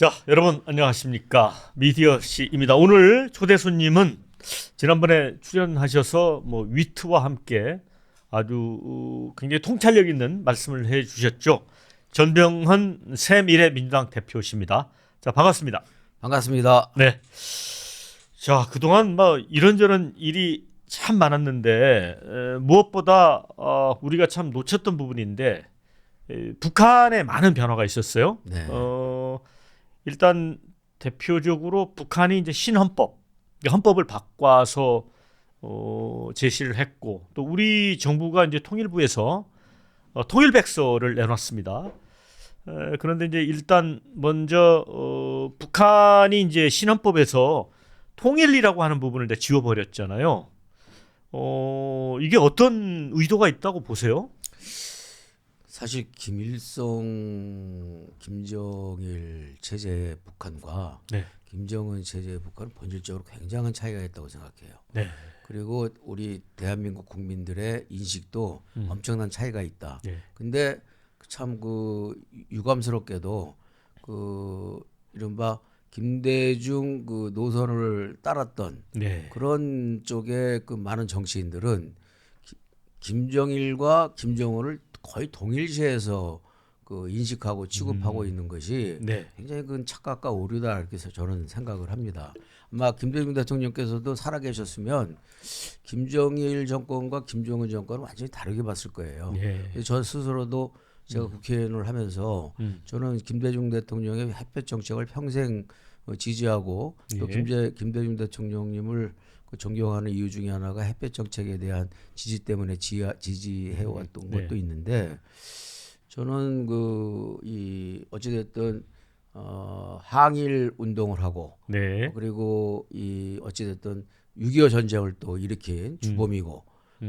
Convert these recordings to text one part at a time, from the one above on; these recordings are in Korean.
자, 여러분 안녕하십니까? 미디어 씨입니다. 오늘 초대 손님은 지난번에 출연하셔서 위트와 함께 아주 굉장히 통찰력 있는 말씀을 해 주셨죠. 전병헌 새미래민주당 대표십니다. 자, 반갑습니다. 반갑습니다. 네. 자, 그동안 이런저런 일이 참 많았는데 무엇보다 우리가 참 놓쳤던 부분인데 북한에 많은 변화가 있었어요. 네. 일단 대표적으로 북한이 이제 헌법을 바꿔서 제시를 했고, 또 우리 정부가 이제 통일부에서 통일백서를 내놨습니다. 그런데 이제 일단 먼저 북한이 이제 신헌법에서 통일이라고 하는 부분을 이제 지워버렸잖아요. 이게 어떤 의도가 있다고 보세요? 사실 김일성, 김정일 체제 북한과 네. 김정은 체제 북한은 본질적으로 굉장한 차이가 있다고 생각해요. 네. 그리고 우리 대한민국 국민들의 인식도 엄청난 차이가 있다. 네. 근데 참 유감스럽게도 이른바 김대중 노선을 따랐던 네. 그런 쪽의 많은 정치인들은 김정일과 김정은을 거의 동일시해서 인식하고 취급하고 있는 것이 네. 굉장히 큰 착각과 오류다 이렇게 해서 저는 생각을 합니다. 아마 김대중 대통령께서도 살아계셨으면 김정일 정권과 김정은 정권은 완전히 다르게 봤을 거예요. 네. 저 스스로도 제가 국회의원을 하면서 저는 김대중 대통령의 햇볕 정책을 평생 지지하고 또 예. 김대중 대통령님을 존경하는 이유 중에 하나가 햇볕 정책에 대한 지지 때문에 지지해 왔던 네. 것도 있는데 저는 어찌됐든 항일 운동을 하고 네. 그리고 어찌됐든 6.25 전쟁을 또 일으킨 주범이고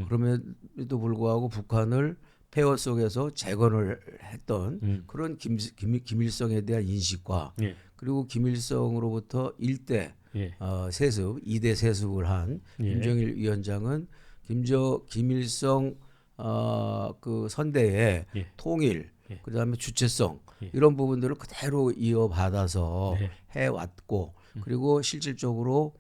그럼에도 불구하고 북한을 폐허 속에서 재건을 했던 그런 김일성에 대한 인식과 예. 그리고 김일성으로부터 일대 예. 세습, 2대 세습을 한 예. 김정일 위원장은 김일성 선대의 예. 통일, 예. 그다음에 주체성 예. 이런 부분들을 그대로 이어받아서 네. 해왔고 그리고 실질적으로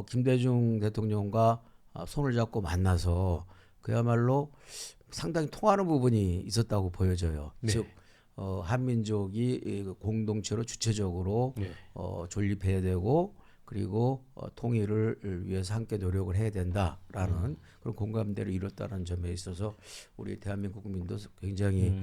김대중 대통령과 손을 잡고 만나서 그야말로 상당히 통하는 부분이 있었다고 보여져요. 네. 즉 한민족이 공동체로 주체적으로 네. 존립해야 되고 그리고 통일을 위해서 함께 노력을 해야 된다라는 그런 공감대를 이뤘다는 점에 있어서 우리 대한민국 국민도 굉장히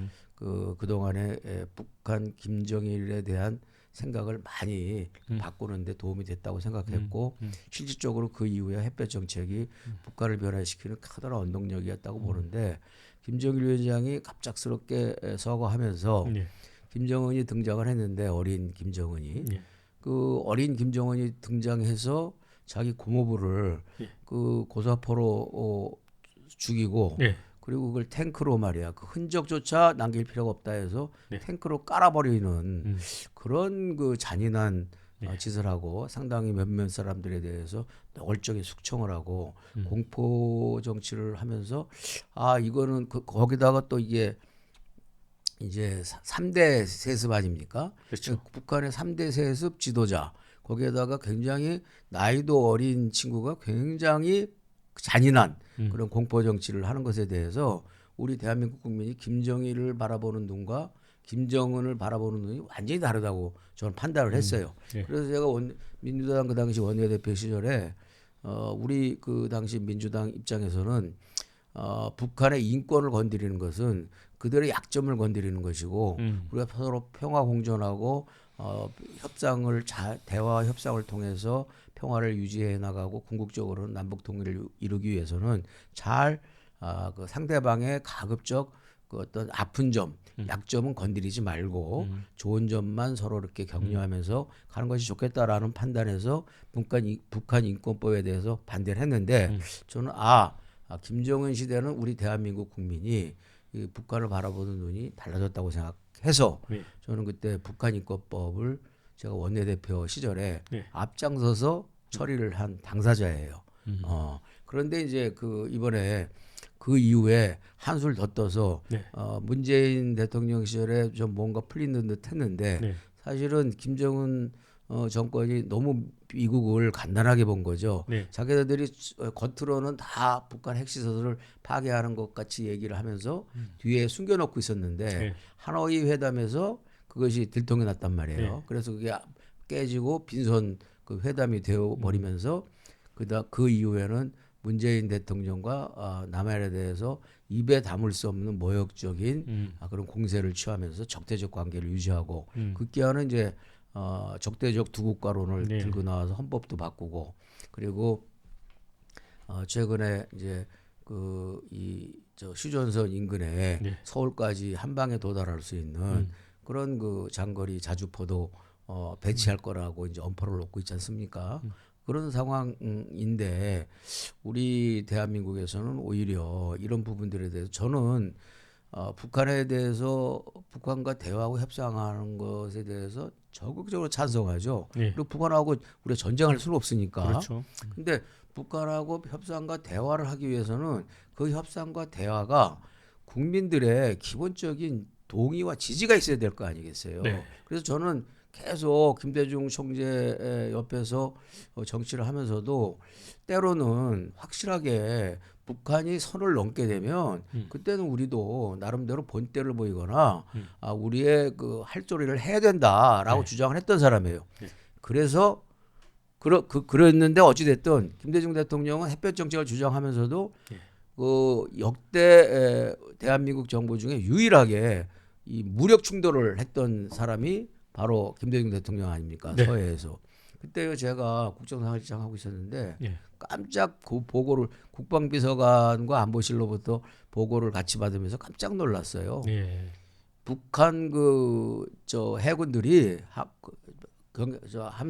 그동안에 북한 김정일에 대한 생각을 많이 바꾸는데 도움이 됐다고 생각했고 실질적으로 그 이후에 햇볕 정책이 북한을 변화시키는 커다란 원동력이었다고 보는데 김정일 위원장이 갑작스럽게 서거하면서 예. 김정은이 등장을 했는데 어린 김정은이 예. 그 어린 김정은이 등장해서 자기 고모부를 예. 고사포로 죽이고 예. 그리고 그걸 탱크로 말이야 그 흔적조차 남길 필요가 없다 해서 네. 탱크로 깔아버리는 그런 잔인한 짓을 하고 상당히 몇몇 사람들에 대해서 노골적인 숙청을 하고 공포 정치를 하면서 이거는 거기다가 또 이게 이제 3대 세습 아닙니까? 그렇죠. 북한의 3대 세습 지도자 거기에다가 굉장히 나이도 어린 친구가 굉장히 잔인한 그런 공포 정치를 하는 것에 대해서 우리 대한민국 국민이 김정일을 바라보는 눈과 김정은을 바라보는 눈이 완전히 다르다고 저는 판단을 했어요. 예. 그래서 제가 민주당 그 당시 원내대표 시절에 우리 그 당시 민주당 입장에서는 북한의 인권을 건드리는 것은 그들의 약점을 건드리는 것이고 우리가 서로 평화 공존하고 대화 협상을 통해서 평화를 유지해 나가고 궁극적으로는 남북 통일을 이루기 위해서는 그 상대방의 가급적 그 어떤 아픈 점, 약점은 건드리지 말고 좋은 점만 서로 이렇게 격려하면서 가는 것이 좋겠다라는 판단에서 북한 인권법에 대해서 반대를 했는데 저는 김정은 시대는 우리 대한민국 국민이 이 북한을 바라보는 눈이 달라졌다고 생각해서 네. 저는 그때 북한 인권법을 제가 원내대표 시절에 네. 앞장서서 처리를 한 당사자예요. 그런데 이제 이번에 그 이후에 한술 더 떠서 네. 문재인 대통령 시절에 좀 뭔가 풀리는 듯 했는데 네. 사실은 김정은 정권이 너무 미국을 간단하게 본 거죠. 네. 자기들이 겉으로는 다 북한 핵시설을 파괴하는 것 같이 얘기를 하면서 뒤에 숨겨놓고 있었는데 네. 하노이 회담에서 그것이 들통이 났단 말이에요. 네. 그래서 그게 깨지고 빈손 그 회담이 되어 버리면서 그 이후에는 문재인 대통령과 남한에 대해서 입에 담을 수 없는 모욕적인 그런 공세를 취하면서 적대적 관계를 유지하고 급기야는 이제 적대적 두 국가론을 네. 들고 나와서 헌법도 바꾸고 그리고 최근에 이제 저 휴전선 인근에 네. 서울까지 한 방에 도달할 수 있는 그런 그 장거리 자주포도 배치할 거라고 이제 엄포를 놓고 있지 않습니까? 그런 상황인데 우리 대한민국에서는 오히려 이런 부분들에 대해서 저는 북한에 대해서 북한과 대화하고 협상하는 것에 대해서 적극적으로 찬성하죠. 네. 그리고 북한하고 우리가 전쟁할 수는 없으니까. 그렇죠. 근데 북한하고 협상과 대화를 하기 위해서는 그 협상과 대화가 국민들의 기본적인 동의와 지지가 있어야 될 거 아니겠어요. 네. 그래서 저는 계속 김대중 총재 옆에서 정치를 하면서도 때로는 확실하게 북한이 선을 넘게 되면 그때는 우리도 나름대로 본때를 보이거나 우리의 그 할 소리를 해야 된다라고 네. 주장을 했던 사람이에요. 네. 그래서 그랬는데 어찌됐든 김대중 대통령은 햇볕 정책을 주장하면서도 네. 그 역대 대한민국 정부 중에 유일하게 이 무력 충돌을 했던 사람이 바로 김대중 대통령 아닙니까? 네. 서해에서. 그때 제가 국정상황실장 하고 있었는데 네. 깜짝 그 보고를 국방비서관과 안보실로부터 보고를 같이 받으면서 깜짝 놀랐어요. 네. 북한 저 해군들이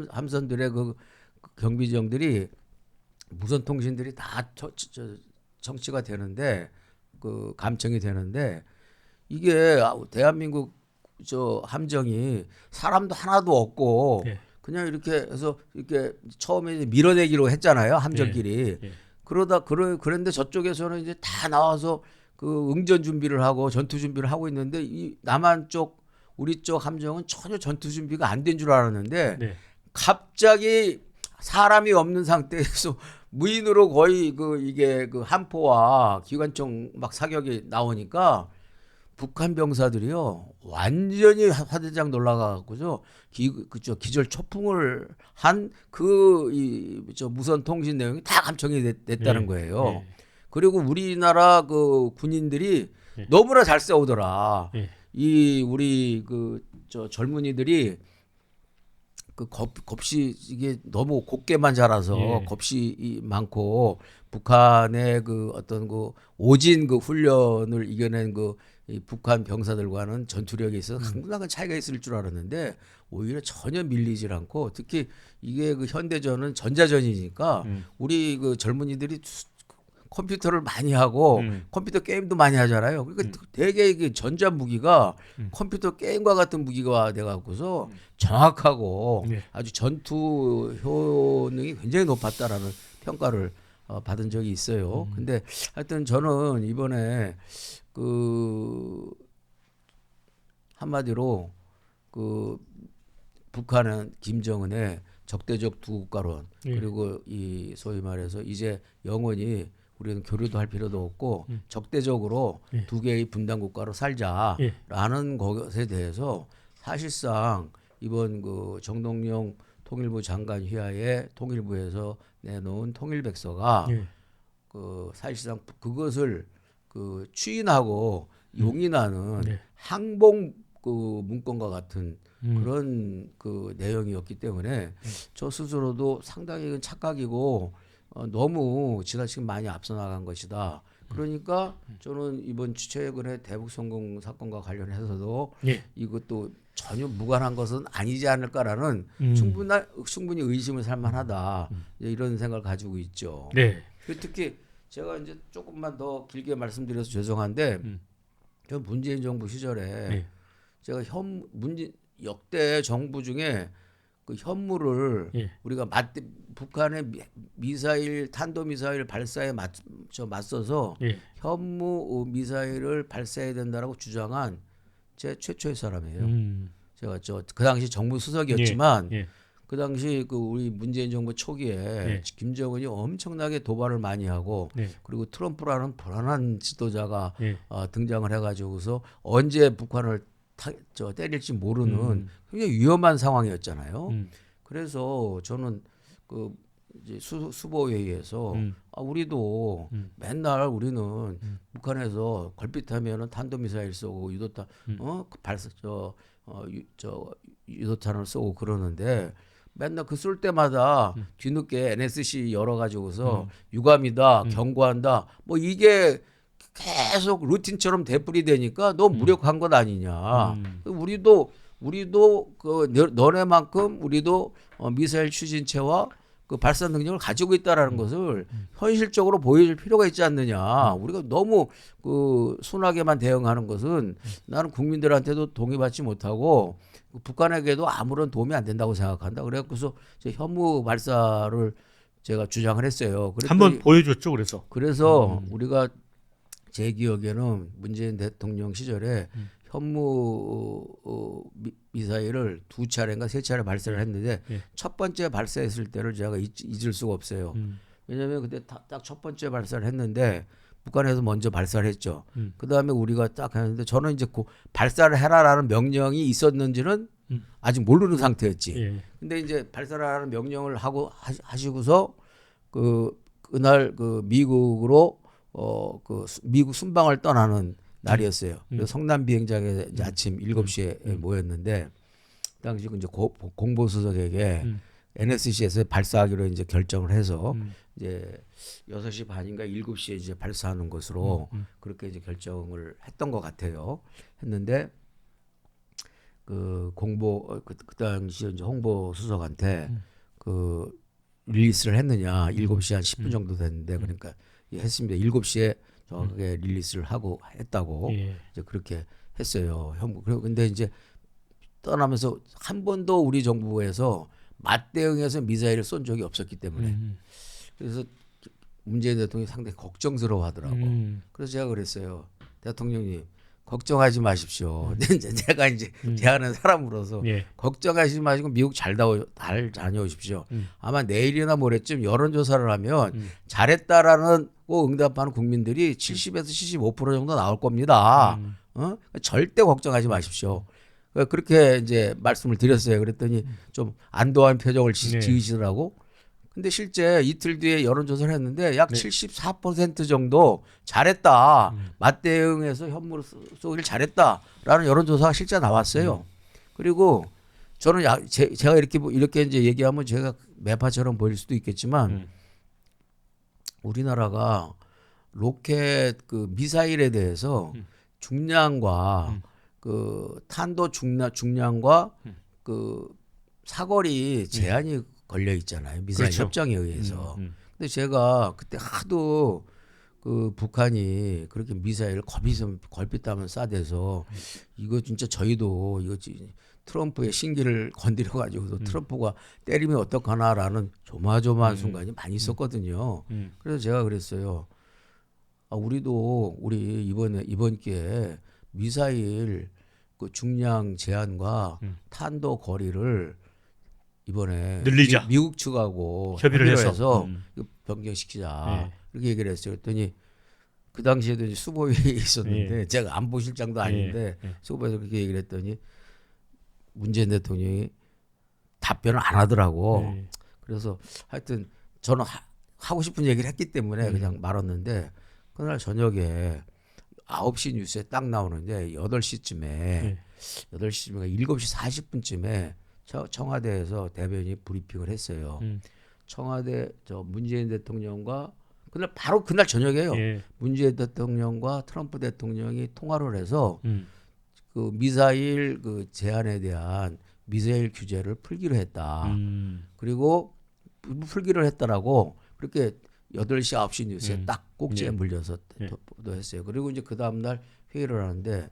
함선들의 그 경비정들이 무선 통신들이 다 정치가 되는데 그 감청이 되는데 이게 대한민국 저 함정이 사람도 하나도 없고 네. 그냥 이렇게 해서 이렇게 처음에 밀어내기로 했잖아요 함정끼리. 네. 그런데 저쪽에서는 이제 다 나와서 그 응전 준비를 하고 전투 준비를 하고 있는데 이 남한 쪽 우리 쪽 함정은 전혀 전투 준비가 안 된 줄 알았는데 네. 갑자기 사람이 없는 상태에서 무인으로 거의 이게 그 함포와 기관총 막 사격이 나오니까 북한 병사들이요 완전히 화들짝 놀라가지고죠 기절 초풍을 한 저 무선 통신 내용이 다 감청이 됐다는 네. 거예요. 네. 그리고 우리나라 그 군인들이 네. 너무나 잘 싸우더라. 네. 이 우리 저 젊은이들이 겁이 이게 너무 곱게만 자라서 예. 겁이 많고 북한의 그 어떤 그 오진 그 훈련을 이겨낸 이 북한 병사들과는 전투력에 있어서 상당한 차이가 있을 줄 알았는데 오히려 전혀 밀리질 않고 특히 이게 그 현대전은 전자전이니까 우리 그 젊은이들이 컴퓨터를 많이 하고 컴퓨터 게임도 많이 하잖아요. 그러니까 되게 이게 전자 무기가 컴퓨터 게임과 같은 무기가 돼갖고서 정확하고 네. 아주 전투 효능이 굉장히 높았다라는 평가를 받은 적이 있어요. 근데 하여튼 저는 이번에 한마디로 북한은 김정은의 적대적 두 국가론 그리고 이 소위 말해서 이제 영원히 우리는 교류도 할 필요도 없고 적대적으로 두 개의 분단 국가로 살자라는 것에 대해서 사실상 이번 정동영 통일부 장관 휘하에 통일부에서 내놓은 통일백서가 사실상 그것을 추인하고 용인하는 항복 문건과 같은 그런 내용이었기 때문에 저 스스로도 상당히 착각이고 너무 지나치게 많이 앞서 나간 것이다. 그러니까 저는 이번 최근에 대북 성공 사건과 관련해서도 이것도 전혀 무관한 것은 아니지 않을까라는 충분히 의심을 살 만하다. 이런 생각을 가지고 있죠. 네. 특히 제가 이제 조금만 더 길게 말씀드려서 죄송한데 전 문재인 정부 시절에 제가 역대 정부 중에 그 현무를 우리가 북한의 미사일 탄도미사일 발사에 맞서서 현무 미사일을 발사해야 된다라고 주장한 제 최초의 사람이에요. 제가 그 당시 정부 수석이었지만 예. 그 당시 그 우리 문재인 정부 초기에 예. 김정은이 엄청나게 도발을 많이 하고 예. 그리고 트럼프라는 불안한 지도자가 예. 등장을 해가지고서 언제 북한을 때릴지 모르는 굉장히 위험한 상황이었잖아요. 그래서 저는 그 이제 수보회의에서 우리도 맨날 우리는 북한에서 걸핏하면은 탄도미사일 쏘고 유도탄 유도탄을 쏘고 그러는데 맨날 그 쏠 때마다 뒤늦게 NSC 열어가지고서 유감이다, 경고한다, 뭐 이게 계속 루틴처럼 되풀이 되니까 너 무력한 것 아니냐. 우리도 그 너네만큼 우리도 미사일 추진체와 그 발사 능력을 가지고 있다라는 것을 현실적으로 보여줄 필요가 있지 않느냐. 우리가 너무 그 순하게만 대응하는 것은 나는 국민들한테도 동의받지 못하고 북한에게도 아무런 도움이 안 된다고 생각한다. 그래서 현무 발사를 제가 주장을 했어요. 한번 보여줬죠. 그래서 우리가 제 기억에는 문재인 대통령 시절에 현무 미사일을 2차례인가 3차례 발사를 했는데 첫 번째 발사했을 때를 제가 잊을 수가 없어요. 왜냐하면 그때 딱 첫 번째 발사를 했는데 북한에서 먼저 발사를 했죠. 그 다음에 우리가 딱 했는데 저는 이제 발사를 해라라는 명령이 있었는지는 아직 모르는 상태였지. 근데 이제 발사를 하라는 명령을 하시고서 그날 그 미국으로 미국 순방을 떠나는 날이었어요. 그래서 성남 비행장에 이제 아침 7시에 모였는데 당시 이제 공보수석에게 NSC에서 발사하기로 이제 결정을 해서 이제 6시 반인가 7시에 이제 발사하는 것으로 그렇게 이제 결정을 했던 것 같아요. 했는데 그 당시 이제 홍보수석한테 그 릴리스를 했느냐 7시 한 10분 정도 됐는데 그러니까 했습니다. 7시에 정확하게 릴리스를 하고 했다고 이제 그렇게 했어요. 근데 이제 떠나면서 한 번도 우리 정부에서 맞대응해서 미사일을 쏜 적이 없었기 때문에 그래서 문재인 대통령이 상당히 걱정스러워하더라고. 그래서 제가 그랬어요. 대통령님 걱정하지 마십시오. 제가 이제 제안하는 사람으로서 걱정하지 마시고 미국 잘 다녀오십시오. 아마 내일이나 모레쯤 여론조사를 하면 잘했다라는 응답하는 국민들이 70에서 75% 정도 나올 겁니다. 절대 걱정하지 마십시오. 그렇게 이제 말씀을 드렸어요. 그랬더니 좀 안도한 표정을 지으시더라고. 근데 실제 이틀 뒤에 여론조사를 했는데 약 74% 정도 잘했다. 맞대응해서 현무를 쏘기를 잘했다라는 여론조사가 실제 나왔어요. 그리고 저는 제가 이렇게 이제 얘기하면 제가 매파처럼 보일 수도 있겠지만 우리나라가 로켓 그 미사일에 대해서 중량과 그 탄도 중량과 그 사거리 제한이 걸려 있잖아요. 미사일 협정에 의해서. 근데 제가 그때 하도 그 북한이 그렇게 미사일을 걸핏하면 쏴대서 이거 진짜 저희도 이거 트럼프의 신기를 건드려 가지고 트럼프가 때리면 어떡하나라는 조마조마한 순간이 많이 있었거든요. 그래서 제가 그랬어요. 우리 이번 기회에 미사일 그 중량 제한과 탄도 거리를 이번에 늘리자. 미국 측하고 협의를 해서 변경시키자. 이렇게 얘기를 했어요. 그랬더니 그 당시에도 이제 수보회의에 있었는데 제가 안보실장도 아닌데 수보에서 그렇게 얘기를 했더니 문재인 대통령이 답변을 안 하더라고. 그래서 하여튼 저는 하고 싶은 얘기를 했기 때문에 그냥 말았는데 그날 저녁에 9시 뉴스에 딱 나오는데 8시쯤에 7시 40분쯤에 청와대에서 대변인이 브리핑을 했어요. 청와대 문재인 대통령과 바로 그날 저녁에요. 문재인 대통령과 트럼프 대통령이 통화를 해서 그 미사일 그 제한에 대한 미사일 규제를 풀기로 했다. 그리고 풀기로 했다라고 그렇게 8시 9시 뉴스에 딱 꼭지에 물려서 보도했어요. 그리고 이제 그 다음 날 회의를 하는데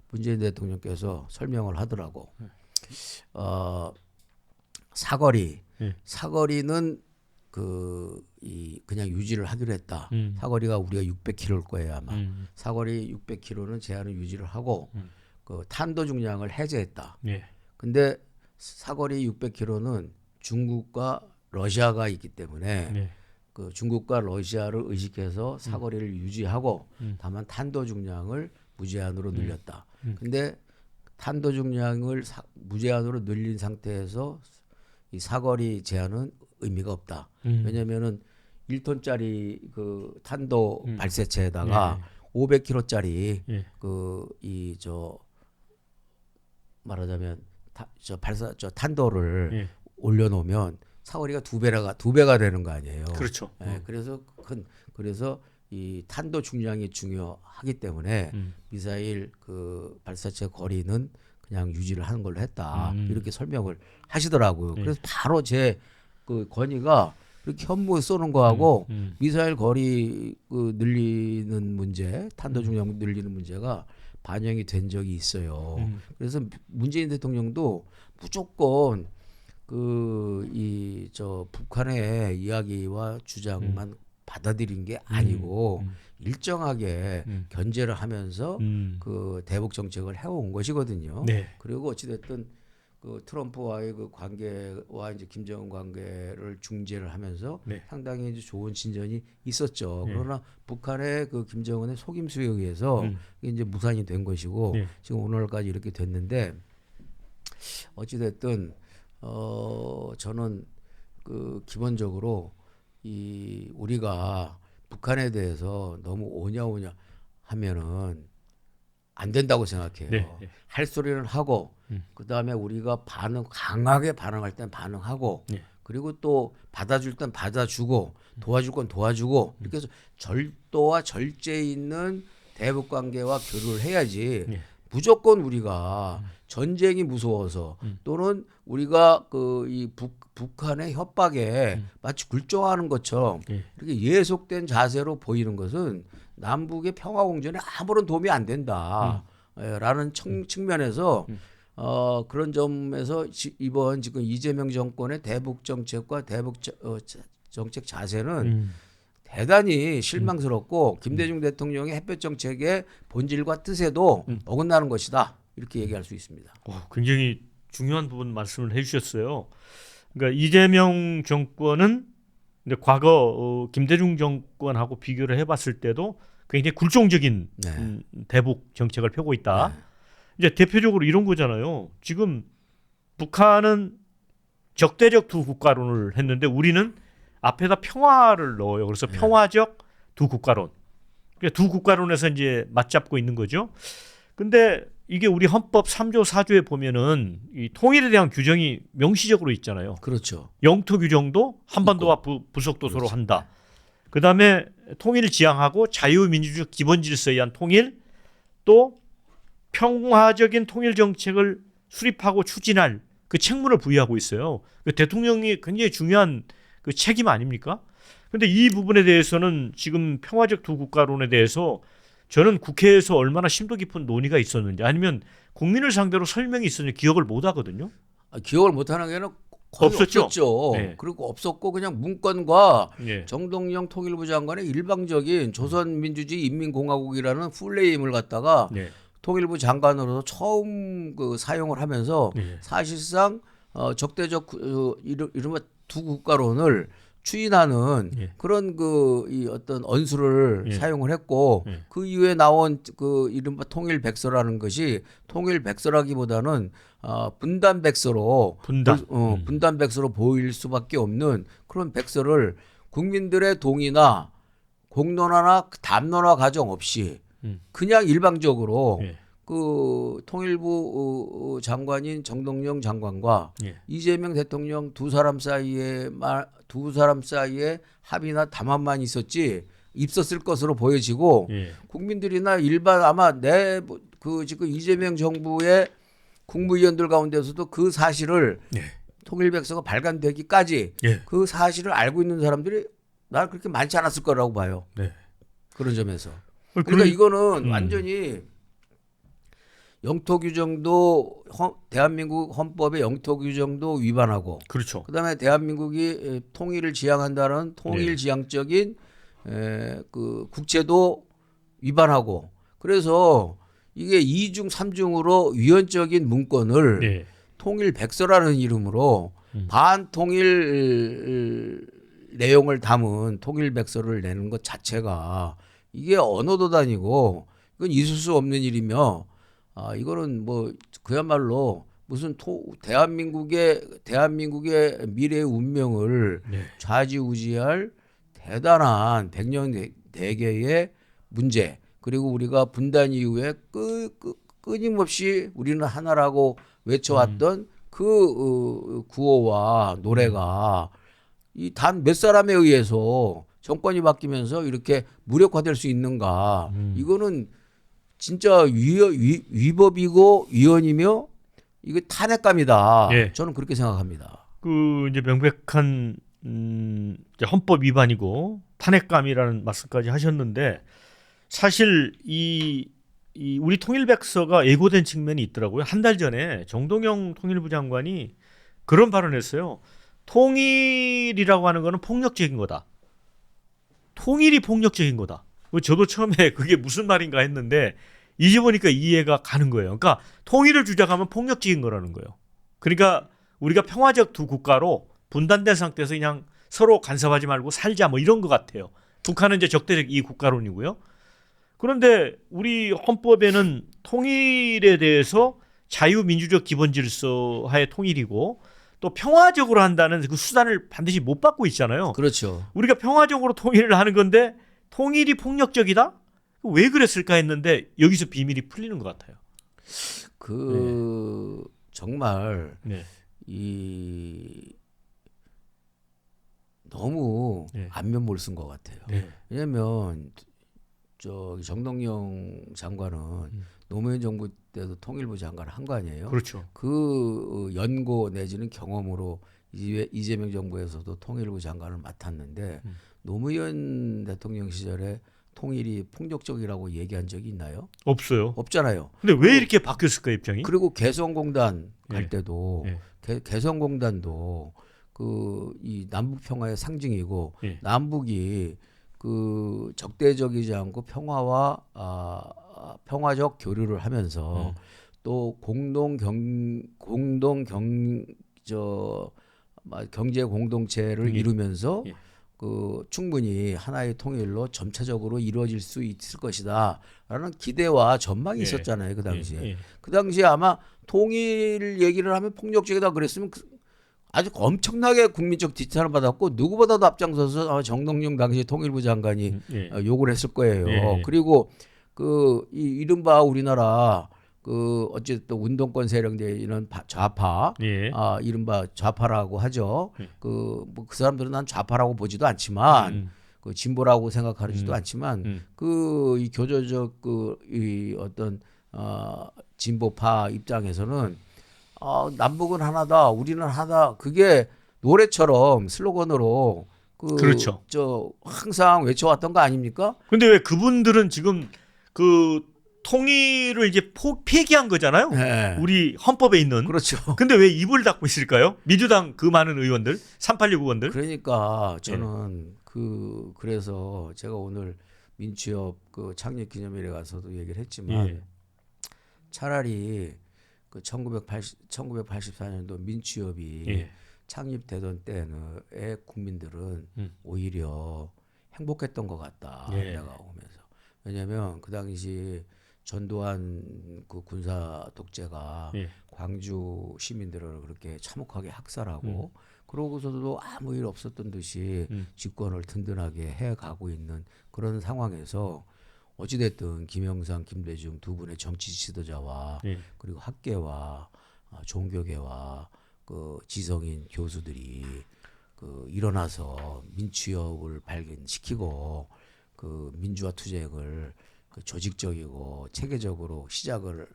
문재인 대통령께서 설명을 하더라고. 사거리는 그냥 유지를 하기로 했다. 사거리가 우리가 600km일 거예요 아마. 사거리 600km는 제한을 유지를 하고 그 탄도 중량을 해제했다. 근데 사거리 600km는 중국과 러시아가 있기 때문에 네. 그 중국과 러시아를 의식해서 사거리를 유지하고 다만 탄도 중량을 무제한으로 늘렸다. 근데 탄도 중량을 무제한으로 늘린 상태에서 이 사거리 제한은 의미가 없다. 왜냐면은 1톤짜리 그 탄도 발사체에다가 500kg짜리 예. 그 이 저 말하자면 저 탄도를 예. 올려놓으면 사거리가 두 배가 되는 거 아니에요. 그렇죠. 예, 그래서 이 탄도 중량이 중요하기 때문에 미사일 그 발사체 거리는 그냥 유지를 하는 걸로 했다. 이렇게 설명을 하시더라고요. 그래서 바로 제 그 건의가 이렇게 현무 쏘는 거하고 미사일 거리 그 늘리는 문제, 탄도 중량 늘리는 문제가 반영이 된 적이 있어요. 그래서 문재인 대통령도 무조건 그 이 저 북한의 이야기와 주장만 받아들인 게 아니고 일정하게 견제를 하면서 그 대북 정책을 해온 것이거든요. 네. 그리고 어찌됐든 그 트럼프와의 그 관계와 이제 김정은 관계를 중재를 하면서 네. 상당히 이제 좋은 진전이 있었죠. 그러나 북한의 그 김정은의 속임수에 의해서 이게 이제 무산이 된 것이고 네. 지금 오늘까지 이렇게 됐는데 어찌됐든 저는 그 기본적으로 이 우리가 북한에 대해서 너무 오냐오냐 하면은 안 된다고 생각해요. 네. 네. 할 소리는 하고 그다음에 우리가 강하게 반응할 땐 반응하고 네. 그리고 또 받아줄 땐 받아주고 도와줄 건 도와주고 이렇게 해서 절도와 절제 있는 대북 관계와 교류를 해야지 네. 무조건 우리가 전쟁이 무서워서 또는 우리가 그 이 북한의 협박에 마치 굴종하는 것처럼 이렇게 예속된 자세로 보이는 것은 남북의 평화 공존에 아무런 도움이 안 된다라는 측면에서 그런 점에서 이번 지금 이재명 정권의 대북 정책과 대북 정책 자세는 대단히 실망스럽고 김대중 대통령의 햇볕 정책의 본질과 뜻에도 어긋나는 것이다. 이렇게 얘기할 수 있습니다. 굉장히 중요한 부분 말씀을 해주셨어요. 그러니까 이재명 정권은 근데 과거 김대중 정권하고 비교를 해봤을 때도 굉장히 굴종적인 네. 대북 정책을 펴고 있다. 네. 이제 대표적으로 이런 거잖아요. 지금 북한은 적대적 두 국가론을 했는데 우리는 앞에다 평화를 넣어요. 그래서 평화적 두 국가론. 그러니까 두 국가론에서 이제 맞잡고 있는 거죠. 근데 이게 우리 헌법 3조 4조에 보면은 이 통일에 대한 규정이 명시적으로 있잖아요. 그렇죠. 영토 규정도 한반도와 부속도 서로 한다. 그다음에 통일을 지향하고 자유민주주의 기본 질서에 의한 통일, 또 평화적인 통일 정책을 수립하고 추진할 그 책무를 부여하고 있어요. 그 대통령이 굉장히 중요한 그 책임 아닙니까? 그런데 이 부분에 대해서는 지금 평화적 두 국가론에 대해서 저는 국회에서 얼마나 심도 깊은 논의가 있었는지 아니면 국민을 상대로 설명이 있었는지 기억을 못 하거든요. 기억을 못하는 게 거의 없었죠. 네. 그리고 없었고 그냥 문건과 네. 정동영 통일부 장관의 일방적인 조선민주주의 인민공화국이라는 풀네임을 갖다가 네. 통일부 장관으로서 처음 그 사용을 하면서 네. 사실상 적대적 이른바 두 국가론을 추인하는 그런 그 이 어떤 언수를 사용을 했고 그 이후에 나온 그 이른바 통일백서라는 것이 통일백서라기보다는 분단백서로 분단백서로 보일 수밖에 없는 그런 백서를 국민들의 동의나 공론화나 담론화 과정 없이 그냥 일방적으로 그 통일부 장관인 정동영 장관과 이재명 대통령 두 사람 사이에 합의나 담화만 있었을 것으로 보여지고 국민들이나 일반 아마 그 지금 이재명 정부의 국무위원들 가운데서도 그 사실을 통일백서가 발간되기까지 그 사실을 알고 있는 사람들이 난 그렇게 많지 않았을 거라고 봐요. 그런 점에서. 그러니까 이거는 완전히 영토 규정도 대한민국 헌법의 영토 규정도 위반하고, 그렇죠. 그다음에 대한민국이 통일을 지향한다는 통일 지향적인 그 국제도 위반하고, 그래서 이게 2중 3중으로 위헌적인 문건을 통일백서라는 이름으로 반통일 내용을 담은 통일백서를 내는 것 자체가 이게 언어도 다니고 이건 있을 수 없는 일이며 이거는 뭐 그야말로 무슨 대한민국의 미래의 운명을 네. 좌지우지할 대단한 백년 대계의 문제 그리고 우리가 분단 이후에 끊임없이 우리는 하나라고 외쳐왔던 그 구호와 노래가 이 단 몇 사람에 의해서 정권이 바뀌면서 이렇게 무력화될 수 있는가? 이거는 진짜 위법이고 위헌이며 이거 탄핵감이다. 예. 저는 그렇게 생각합니다. 그 이제 명백한 이제 헌법 위반이고 탄핵감이라는 말씀까지 하셨는데 사실 이 우리 통일백서가 예고된 측면이 있더라고요. 한 달 전에 정동영 통일부 장관이 그런 발언했어요. 통일이라고 하는 거는 폭력적인 거다. 통일이 폭력적인 거다. 저도 처음에 그게 무슨 말인가 했는데 이제 보니까 이해가 가는 거예요. 그러니까 통일을 주장하면 폭력적인 거라는 거예요. 그러니까 우리가 평화적 두 국가로 분단된 상태에서 그냥 서로 간섭하지 말고 살자 뭐 이런 것 같아요. 북한은 이제 적대적 이 국가론이고요. 그런데 우리 헌법에는 통일에 대해서 자유민주적 기본질서 하에 통일이고 또 평화적으로 한다는 그 수단을 반드시 못 받고 있잖아요. 그렇죠. 우리가 평화적으로 통일을 하는 건데 통일이 폭력적이다? 왜 그랬을까 했는데 여기서 비밀이 풀리는 것 같아요. 정말 네. 이 너무 네. 안면모를 쓴 것 같아요. 네. 왜냐하면 정동영 장관은 노무현 정부 때도 통일부 장관을 한 거 아니에요? 그렇죠. 그 연고 내지는 경험으로 이재명 정부에서도 통일부 장관을 맡았는데 노무현 대통령 시절에 통일이 폭력적이라고 얘기한 적이 있나요? 없어요. 없잖아요. 근데 왜 이렇게 바뀌었을까 입장이? 그리고 개성공단 갈 예. 때도 예. 개성공단도 그 이 남북 평화의 상징이고 예. 남북이 그 적대적이지 않고 평화와 평화적 교류를 하면서 또 경제 공동체를 이루면서 예. 그 충분히 하나의 통일로 점차적으로 이루어질 수 있을 것이다라는 기대와 전망이 예. 있었잖아요 그 당시에. 예. 예. 그 당시에 아마 통일 얘기를 하면 폭력적이다 그랬으면 아주 엄청나게 국민적 지탄을 받았고 누구보다도 앞장서서 아마 정동영 당시 통일부 장관이 예. 욕을 했을 거예요. 예. 그리고 그 이른바 우리나라 그 어쨌든 운동권 세력들은 좌파, 예. 이른바 좌파라고 하죠. 예. 그 사람들은 난 좌파라고 보지도 않지만 그 진보라고 생각하지도 않지만 그 이 교조적 이 어떤 진보파 입장에서는 남북은 하나다, 우리는 하나다. 그게 노래처럼 슬로건으로 그렇죠. 항상 외쳐왔던 거 아닙니까? 근데 왜 그분들은 지금 그 통일을 이제 폐기한 거잖아요. 네. 우리 헌법에 있는. 그렇죠. 근데 왜 입을 닫고 있을까요? 민주당 그 많은 의원들, 386 의원들. 그러니까 저는 그래서 제가 오늘 민취협 그 창립 기념일에 가서도 얘기를 했지만 예. 차라리 그 1984년도 민취협이 예. 창립되던 때의 국민들은 오히려 행복했던 것 같다. 예. 내가 오면서. 왜냐하면 그 당시 전두환 그 군사 독재가 예. 광주 시민들을 그렇게 참혹하게 학살하고 그러고서도 아무 일 없었던 듯이 집권을 든든하게 해가고 있는 그런 상황에서 어찌됐든 김영삼, 김대중 두 분의 정치 지도자와 예. 그리고 학계와 종교계와 그 지성인 교수들이 그 일어나서 민취협을 발견시키고 그 민주화 투쟁을 그 조직적이고 체계적으로 시작을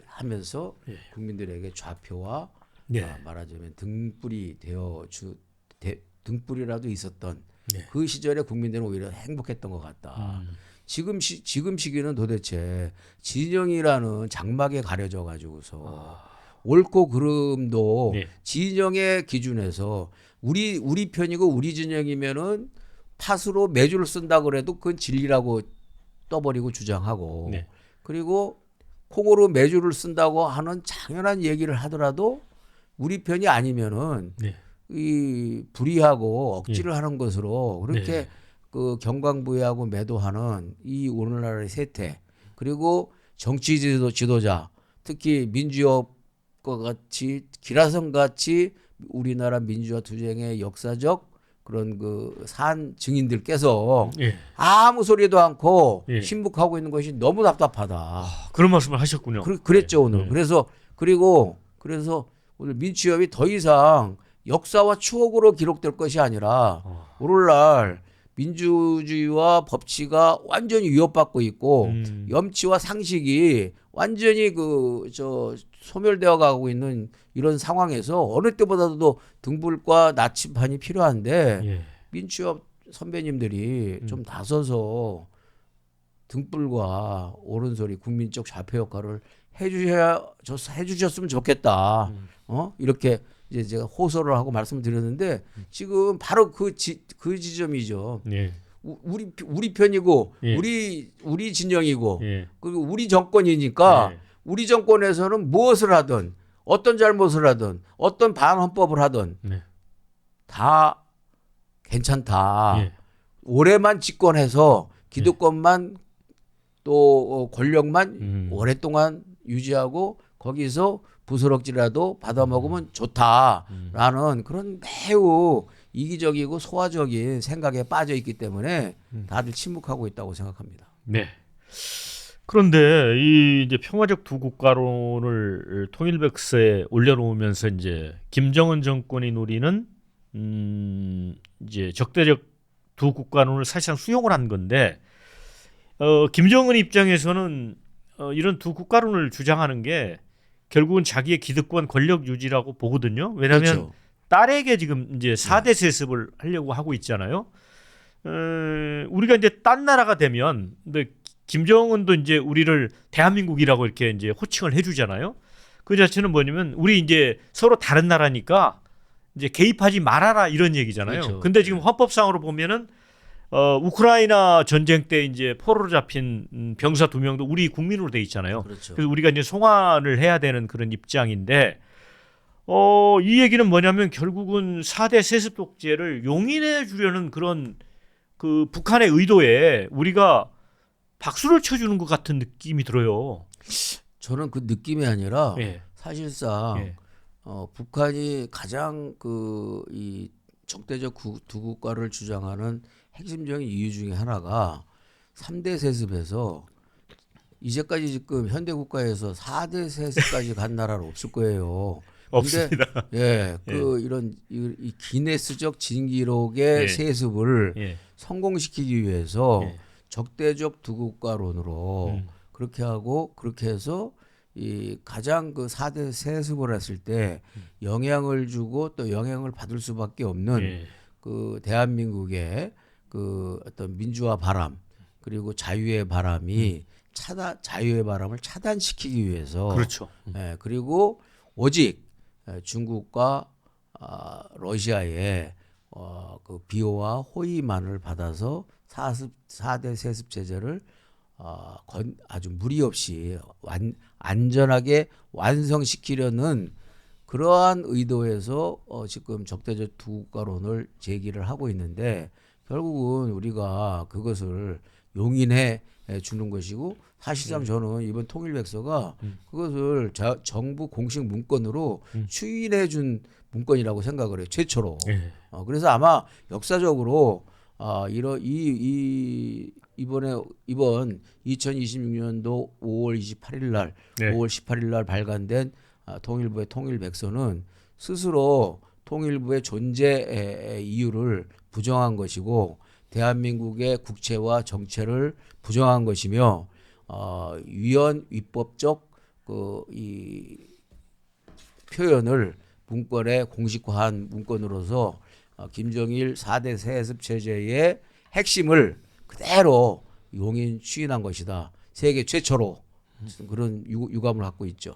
하면서 예. 국민들에게 좌표와 예. 말하자면 등불이라도 있었던 예. 그 시절에 국민들은 오히려 행복했던 것 같다. 지금 시기는 도대체 진영이라는 장막에 가려져 가지고서 옳고 그름도 네. 진영의 기준에서 우리 편이고 우리 진영이면은 팥으로 매주를 쓴다 그래도 그건 진리라고 떠버리고 주장하고 네. 그리고 콩으로 매주를 쓴다고 하는 당연한 얘기를 하더라도 우리 편이 아니면은 네. 이 불의하고 억지를 하는 것으로 그렇게 네. 그 경강부회하고 매도하는 이 오늘날의 세태 그리고 정치 지도자 특히 민주협과 같이 기라성 같이 우리나라 민주화 투쟁의 역사적 그런 그 산 증인들께서 예. 아무 소리도 않고 예. 신북하고 있는 것이 너무 답답하다. 그런 말씀을 하셨군요. 그랬죠 오늘. 네. 그래서 오늘 민주협이 더 이상 역사와 추억으로 기록될 것이 아니라 오늘날 민주주의와 법치가 완전히 위협받고 있고 염치와 상식이 완전히 소멸되어 가고 있는 이런 상황에서 어느 때보다도 등불과 나침반이 필요한데 예. 민주협 선배님들이 좀 나서서 등불과 옳은소리 국민적 좌표 역할을 해주셨으면 좋겠다. 이렇게 이제 제가 호소를 하고 말씀드렸는데 지금 바로 그 지점이죠. 예. 우리 편이고 예. 우리 진영이고 예. 그리고 우리 정권이니까 예. 우리 정권에서는 무엇을 하든 어떤 잘못을 하든 어떤 반헌법을 하든 네. 다 괜찮다. 예. 오래만 집권해서 기득권만 또 권력만 오랫동안 유지하고 거기서 부스럭지라도 받아먹으면 좋다라는 그런 매우 이기적이고 소화적인 생각에 빠져 있기 때문에 다들 침묵하고 있다고 생각합니다. 네. 그런데 이 이제 평화적 두 국가론을 통일백서에 올려놓으면서 이제 김정은 정권이 노리는 이제 적대적 두 국가론을 사실상 수용을 한 건데 김정은 입장에서는 이런 두 국가론을 주장하는 게 결국은 자기의 기득권 권력 유지라고 보거든요. 왜냐하면 그렇죠. 딸에게 지금 이제 4대 세습을 하려고 하고 있잖아요. 우리가 이제 딴 나라가 되면 근데 김정은도 이제 우리를 대한민국이라고 이렇게 이제 호칭을 해주잖아요. 그 자체는 뭐냐면 우리 이제 서로 다른 나라니까 이제 개입하지 말아라 이런 얘기잖아요. 그렇죠. 근데 지금 헌법상으로 보면은 우크라이나 전쟁 때 이제 포로로 잡힌 병사 2명도 우리 국민으로 돼 있잖아요. 그렇죠. 그래서 우리가 이제 송환을 해야 되는 그런 입장인데 이 얘기는 뭐냐면 결국은 4대 세습 독재를 용인해 주려는 그런 그 북한의 의도에 우리가 박수를 쳐주는 것 같은 느낌이 들어요. 저는 그 느낌이 아니라 예. 사실상 예. 북한이 가장 이 적대적 두 국가를 주장하는 핵심적인 이유 중에 하나가 3대 세습에서 이제까지 지금 현대 국가에서 4대 세습까지 간 나라는 없을 거예요. 없습니다. 예, 이런 이 기네스적 진기록의 예. 세습을 예. 성공시키기 위해서 예. 적대적 두 국가론으로 그렇게 하고 그렇게 해서 이 가장 그 4대 세습을 했을 때 영향을 주고 또 영향을 받을 수밖에 없는 예. 그 대한민국의 그 어떤 민주화 바람 그리고 자유의 바람이 자유의 바람을 차단시키기 위해서 그렇죠. 예, 그리고 오직 중국과 러시아의 그 비호와 호의만을 받아서 4대 세습 제재를 아주 무리 없이 안전하게 완성시키려는 그러한 의도에서 지금 적대적 두 국가론을 제기를 하고 있는데 결국은 우리가 그것을 용인해 주는 것이고 사실상 저는 이번 통일백서가 그것을 정부 공식 문건으로 추인해 준 문건이라고 생각을 해요. 최초로. 예. 그래서 아마 역사적으로 이번 2026년도 5월 28일 날, 네. 5월 18일 날 발간된 통일부의 통일백서는 스스로 통일부의 존재 이유를 부정한 것이고 대한민국의 국채와 정체를 부정한 것이며 위헌위법적 이 표현을 문건에 공식화한 문건으로서 김정일 4대 세습 체제의 핵심을 그대로 용인 추인한 것이다. 세계 최초로 그런 유감을 갖고 있죠.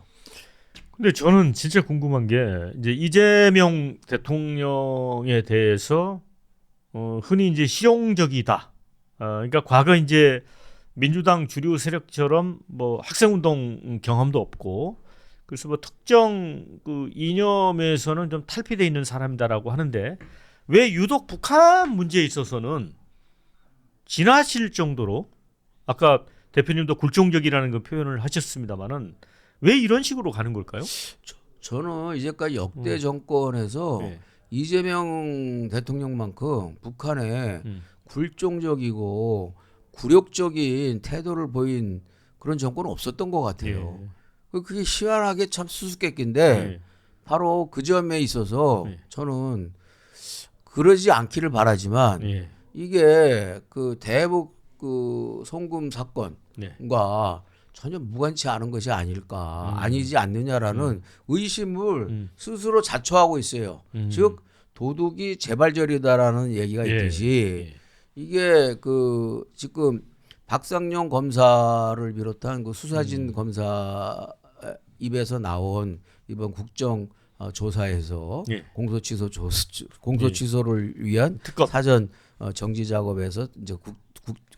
근데 저는 진짜 궁금한 게 이제 이재명 대통령에 대해서 흔히 이제 실용적이다. 그러니까 과거 이제 민주당 주류 세력처럼 뭐 학생운동 경험도 없고 그래서 뭐 특정 그 이념에서는 좀 탈피돼 있는 사람이다라고 하는데 왜 유독 북한 문제에 있어서는 지나칠 정도로 아까 대표님도 굴종적이라는 그 표현을 하셨습니다만은 왜 이런 식으로 가는 걸까요? 저는 이제까지 역대 정권에서 네. 이재명 대통령만큼 북한에 음. 굴종적이고 굴욕적인 태도를 보인 그런 정권은 없었던 것 같아요. 예. 그게 희한하게 참 수수께끼인데 예. 바로 그 점에 있어서 네. 저는 그러지 않기를 바라지만 예. 이게 그 대북 그 송금 사건과 네. 전혀 무관치 않은 것이 아닐까 아니지 않느냐라는 의심을 스스로 자초하고 있어요. 즉 도둑이 재발절이다라는 얘기가 예. 있듯이 예. 이게 그 지금 박상용 검사를 비롯한 그 수사진 검사 입에서 나온 이번 국정 조사에서 예. 공소 취소를 위한 특검. 사전 정지 작업에서 이제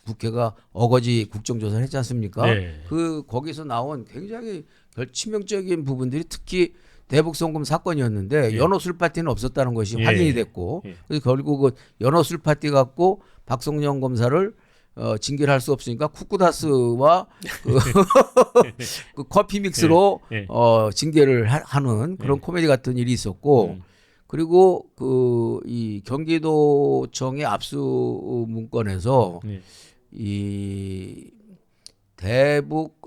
국회가 어거지 국정조사를 했지 않습니까? 네. 그 거기서 나온 굉장히 치명적인 부분들이 특히 대북 송금 사건이었는데 예. 연호술 파티는 없었다는 것이 예. 확인이 됐고 예. 그래서 결국은 연호술 파티 갖고 박성영 검사를 징계를 할 수 없으니까 쿠쿠다스와 그 커피 믹스로 예. 예. 징계를 하는 그런 코미디 같은 일이 있었고 그리고 그 이 경기도청의 압수 문건에서 예. 이 대북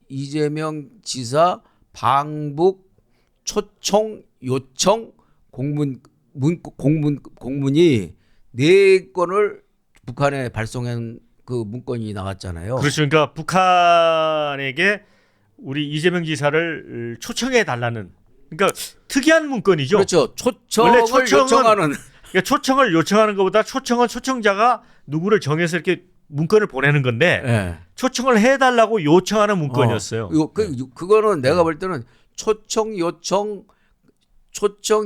이재명 지사 방북 초청 요청 공문이 4건을 북한에 발송한 그 문건이 나왔잖아요. 그렇죠. 그러니까 북한에게 우리 이재명 지사를 초청해 달라는 그러니까 특이한 문건이죠. 그렇죠. 원래 초청을 초청은 요청하는 그러니까 초청을 요청하는 것보다 초청은 초청자가 누구를 정해서 이렇게 문건을 보내는 건데 예. 초청을 해달라고 요청하는 문건이었어요. 그거는 내가 볼 때는 초청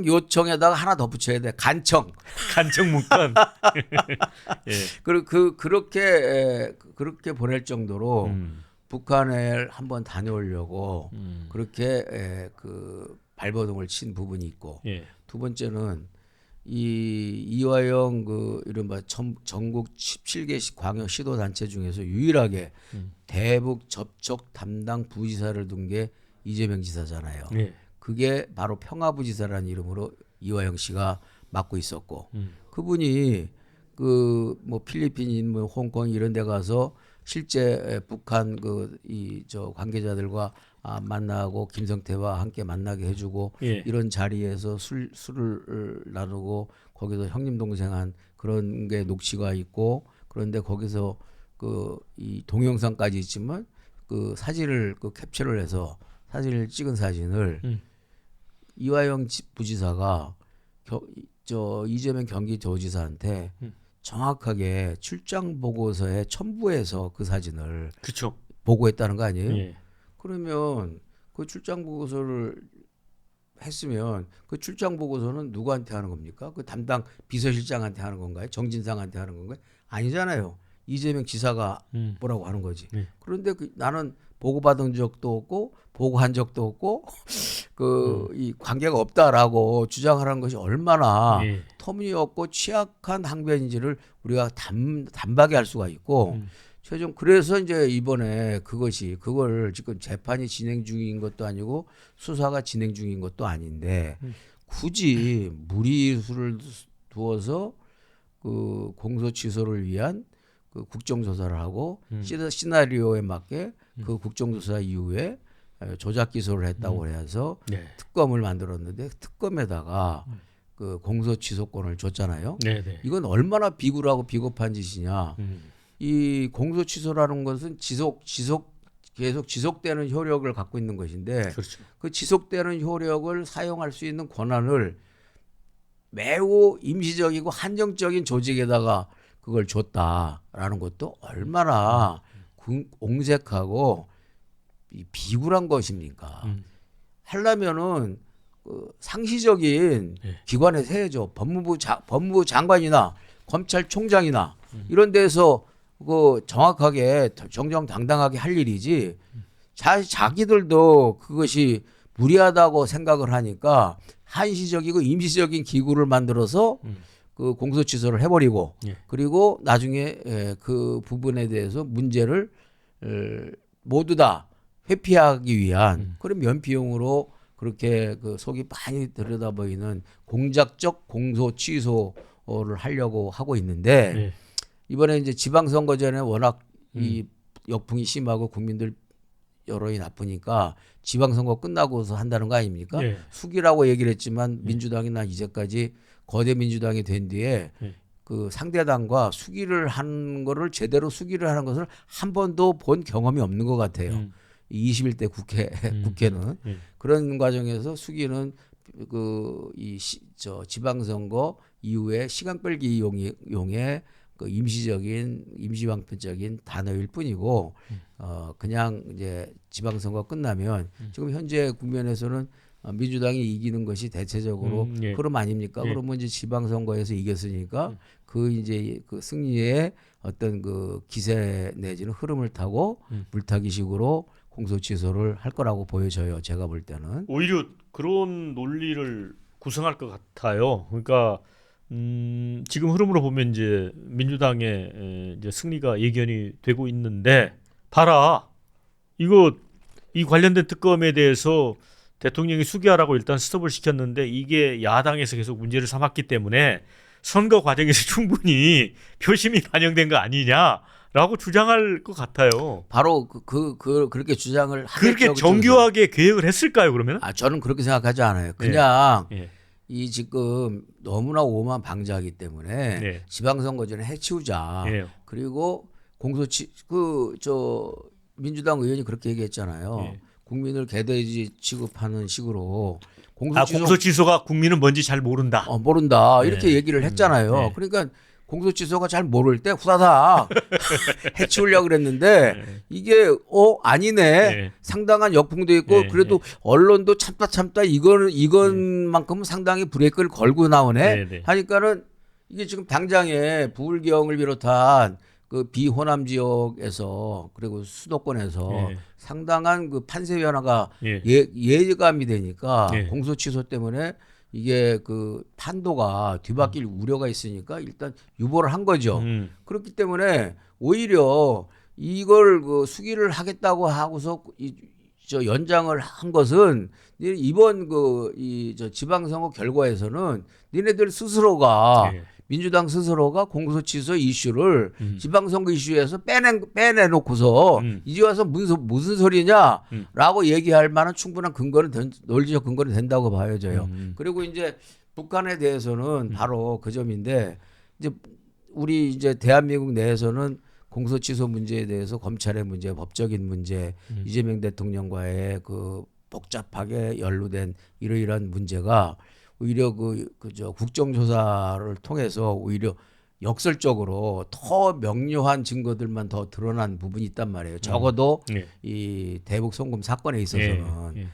요청에다가 하나 더 붙여야 돼. 간청. 간청 문건. 예. 그렇게 보낼 정도로 북한에 한번 다녀오려고 그렇게 그 발버둥을 친 부분이 있고 예. 두 번째는 이 이화영 그 이른바 전국 17개 광역 시도 단체 중에서 유일하게 대북 접촉 담당 부지사를 둔 게 이재명 지사잖아요. 예. 그게 바로 평화부지사라는 이름으로 이화영 씨가 맡고 있었고 그분이 그 뭐 필리핀인 뭐 홍콩 이런 데 가서 실제 북한 그 이 저 관계자들과 만나고 김성태와 함께 만나게 해주고 예. 이런 자리에서 술을 나누고 거기서 형님 동생한 그런 게 녹취가 있고 그런데 거기서 그 이 동영상까지 있지만 그 사진을 그 캡처를 해서 사진을 찍은 사진을 이화영 부지사가 저 이재명 경기도지사한테 정확하게 출장 보고서에 첨부해서 그 사진을 그렇죠. 보고했다는 거 아니에요? 예. 그러면 그 출장 보고서를 했으면 그 출장 보고서는 누구한테 하는 겁니까? 그 담당 비서실장한테 하는 건가요? 정진상한테 하는 건가요? 아니잖아요. 이재명 지사가 뭐라고 하는 거지. 그런데 나는 보고받은 적도 없고 보고한 적도 없고 그 이 관계가 없다라고 주장하는 것이 얼마나 예. 터무니없고 취약한 항변인지를 우리가 단박에 할 수가 있고 최종 그래서 이제 이번에 그걸 지금 재판이 진행 중인 것도 아니고 수사가 진행 중인 것도 아닌데 굳이 무리수를 두어서 그 공소 취소를 위한 그 국정조사를 하고 시나리오에 맞게 그 국정조사 이후에 조작 기소를 했다고 해서 네. 특검을 만들었는데 특검에다가 그 공소 취소권을 줬잖아요. 네, 네. 이건 얼마나 비굴하고 비겁한 짓이냐. 이 공소 취소라는 것은 계속 지속되는 효력을 갖고 있는 것인데 그렇죠. 그 지속되는 효력을 사용할 수 있는 권한을 매우 임시적이고 한정적인 조직에다가 그걸 줬다라는 것도 얼마나 옹색하고 비굴한 것입니까? 하려면은 그 상시적인 기관에서 해야죠. 법무부 장관이나 검찰총장이나 이런 데서 그 정확하게 정정당당하게 할 일이지 자기들도 그것이 무리하다고 생각을 하니까 한시적이고 임시적인 기구를 만들어서 그 공소 취소를 해버리고 예. 그리고 나중에 그 부분에 대해서 문제를 모두 다 회피하기 위한 그런 면피용으로 그렇게 그 속이 많이 들여다보이는 공작적 공소 취소를 하려고 하고 있는데 예. 이번에 이제 지방선거 전에 워낙 이 역풍이 심하고 국민들 여론이 나쁘니까 지방선거 끝나고서 한다는 거 아닙니까? 예. 숙이라고 얘기를 했지만 민주당이 난 이제까지 거대 민주당이 된 뒤에 예. 그 상대당과 수기를 하는 거를 제대로 수기를 하는 것을 한 번도 본 경험이 없는 것 같아요. 21대 국회는 예. 그런 과정에서 수기는 저 지방선거 이후에 시간 끌기 용의 그 임시방편적인 단어일 뿐이고 그냥 이제 지방선거 끝나면 지금 현재 국면에서는 민주당이 이기는 것이 대체적으로 예. 흐름 아닙니까? 예. 그러면 이제 지방선거에서 이겼으니까 그 이제 그 승리의 어떤 그 기세 내지는 흐름을 타고 물타기식으로 공소 취소를 할 거라고 보여져요. 제가 볼 때는. 오히려 그런 논리를 구성할 것 같아요. 그러니까 지금 흐름으로 보면 이제 민주당의 이제 승리가 예견이 되고 있는데 봐라 이거 이 관련된 특검에 대해서 대통령이 수기하라고 일단 스톱을 시켰는데 이게 야당에서 계속 문제를 삼았기 때문에 선거 과정에서 충분히 표심이 반영된 거 아니냐라고 주장할 것 같아요. 바로 그렇게 주장을 그렇게 하겠다고 정교하게 계획을 했을까요, 그러면? 저는 그렇게 생각하지 않아요. 그냥 예. 이 지금 너무나 오만 방자하기 때문에 네. 지방선거 전에 해치우자. 예. 그리고 저 민주당 의원이 그렇게 얘기했잖아요. 예. 국민을 개돼지 취급하는 식으로 공소 취소가 국민은 뭔지 잘 모른다. 모른다 이렇게 네. 얘기를 했잖아요. 네. 그러니까 공소 취소가 잘 모를 때 후다닥 해치우려고 그랬는데 이게 아니네. 네. 상당한 역풍도 있고 네. 그래도 언론도 참다 이건만큼은 상당히 브레이크를 걸고 나오네. 네. 네. 하니까는 이게 지금 당장에 부울경을 비롯한 그 비호남 지역에서 그리고 수도권에서 예. 상당한 그 판세 변화가 예. 예감이 되니까 예. 공소 취소 때문에 이게 그 판도가 뒤바뀔 우려가 있으니까 일단 유보를 한 거죠. 그렇기 때문에 오히려 이걸 그 수기를 하겠다고 하고서 저 연장을 한 것은 이번 저 지방선거 결과에서는 니네들 스스로가 예. 민주당 스스로가 공소취소 이슈를 지방선거 이슈에서 빼내놓고서 이제 와서 무슨 소리냐라고 얘기할 만한 충분한 논리적 근거는 된다고 봐야져요. 그리고 이제 북한에 대해서는 바로 그 점인데 이제 우리 이제 대한민국 내에서는 공소취소 문제에 대해서 검찰의 문제, 법적인 문제, 이재명 대통령과의 그 복잡하게 연루된 이러이러한 문제가 오히려 저 국정조사를 통해서 오히려 역설적으로 더 명료한 증거들만 더 드러난 부분이 있단 말이에요. 적어도 예. 이 대북 송금 사건에 있어서는. 예.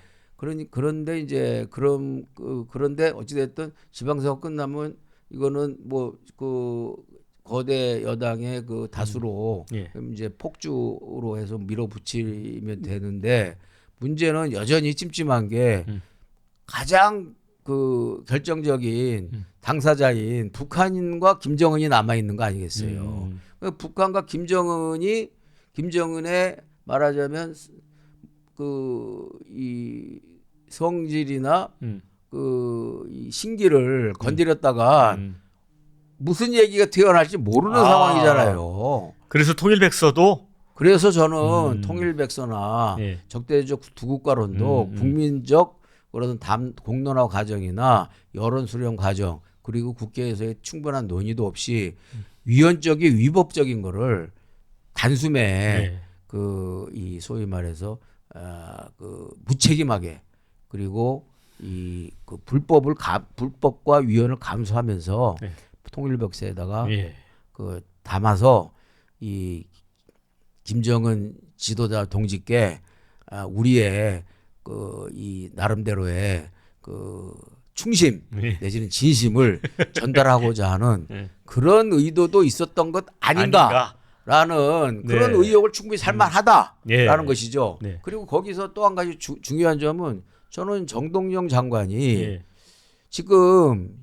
그런데 이제 그런데 어찌됐든 지방선거 끝나면 이거는 뭐 그 거대 여당의 그 다수로 예. 이제 폭주로 해서 밀어붙이면 되는데 문제는 여전히 찜찜한 게 가장 그 결정적인 당사자인 북한과 김정은이 남아 있는 거 아니겠어요? 북한과 김정은의 말하자면 이 성질이나 이 신기를 건드렸다가 무슨 얘기가 튀어나올지 모르는 상황이잖아요. 그래서 통일백서도 그래서 저는 통일백서나 예. 적대적 두국가론도 국민적 그런 공론화 과정이나 여론 수렴 과정 그리고 국회에서의 충분한 논의도 없이 위헌적인 위법적인 거를 단숨에 예. 이 소위 말해서 그 무책임하게 그리고 그 불법과 위헌을 감수하면서 예. 통일백서에다가 예. 그 담아서 이 김정은 지도자 동지께 우리의 이 나름대로의 그 충심 예. 내지는 진심을 전달하고자 하는 예. 그런 의도도 있었던 것 아닌가라는 라는 네. 그런 의혹을 충분히 살만하다라는 예. 것이죠. 네. 그리고 거기서 또 한 가지 중요한 점은 저는 정동영 장관이 예. 지금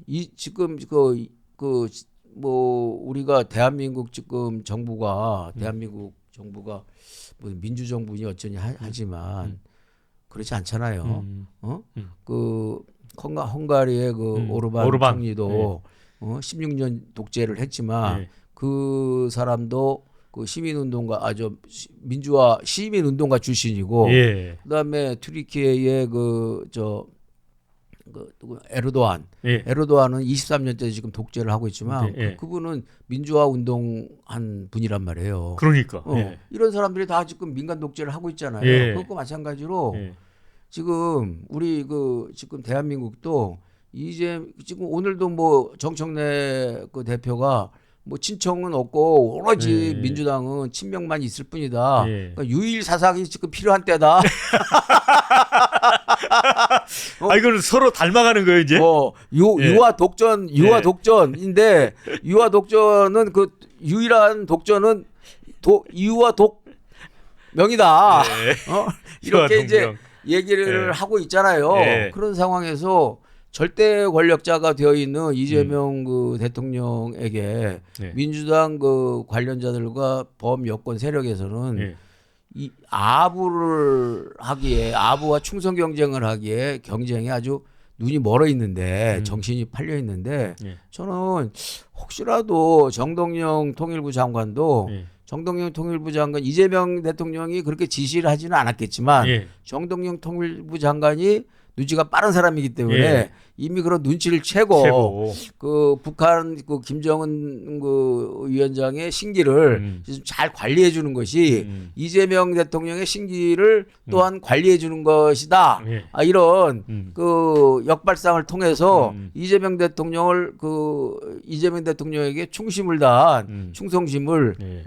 뭐 우리가 대한민국 지금 정부가 대한민국 정부가 뭐 민주정부니 어쩌니 하지만 그렇지 않잖아요. 어? 그 헝가리의 그 오르반 총리도 16년 독재를 했지만 예. 그 사람도 그 시민운동가 민주화 시민운동가 출신이고 예. 그다음에 튀르키예의 누구 에르도안 예. 에르도안은 23년째 지금 독재를 하고 있지만 네, 예. 그분은 민주화 운동한 분이란 말이에요. 그러니까. 예. 이런 사람들이 다 지금 민간 독재를 하고 있잖아요. 예. 그것과 마찬가지로 예. 지금 우리 지금 대한민국도 지금 오늘도 뭐 정청래 그 대표가 뭐 친청은 없고 오로지 예. 민주당은 친명만 있을 뿐이다. 예. 그러니까 유일 사상이 지금 필요한 때다. 이거는 서로 닮아가는 거예요, 이제. 예. 유아 독전인데 유아 독전은 그 유일한 독전은 유아 독명이다. 이렇게 이제 유아독명. 얘기를 예. 하고 있잖아요. 예. 그런 상황에서 절대 권력자가 되어 있는 이재명 그 대통령에게 예. 민주당 그 관련자들과 범여권 세력에서는 예. 이 아부와 충성 경쟁을 하기에 경쟁이 아주 눈이 멀어 있는데 정신이 팔려 있는데 예. 저는 혹시라도 정동영 통일부 장관도 예. 정동영 통일부 장관 이재명 대통령이 그렇게 지시를 하지는 않았겠지만 예. 정동영 통일부 장관이 눈치가 빠른 사람이기 때문에 예. 이미 그런 눈치를 채고 최고. 그 북한 그 김정은 그 위원장의 신기를 좀 잘 관리해 주는 것이 이재명 대통령의 신기를 또한 관리해 주는 것이다. 예. 이런 그 역발상을 통해서 이재명 대통령에게 충심을 다한 충성심을 예.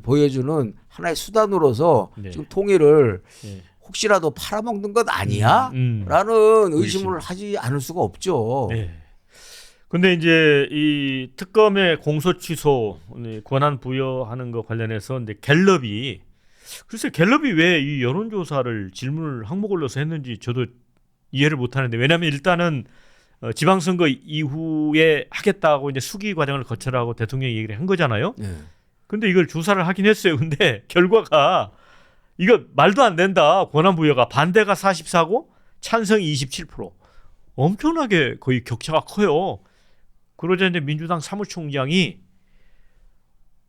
보여주는 하나의 수단으로서 네. 지금 통일을 예. 혹시라도 팔아먹는 것 아니야? 라는 의심을 하지 않을 수가 없죠. 네. 근데 이제 이 특검의 공소 취소 권한 부여하는 거 관련해서 이제 갤럽이 왜 이 여론조사를 질문을 항목을 넣어서 했는지 저도 이해를 못하는데 왜냐하면 일단은 지방선거 이후에 하겠다고 이제 수기 과정을 거쳐라고 대통령이 얘기를 한 거잖아요. 네. 근데 이걸 조사를 하긴 했어요. 근데 결과가 이거 말도 안 된다. 권한부여가 반대가 44고 찬성이 27%. 엄청나게 거의 격차가 커요. 그러자 이제 민주당 사무총장이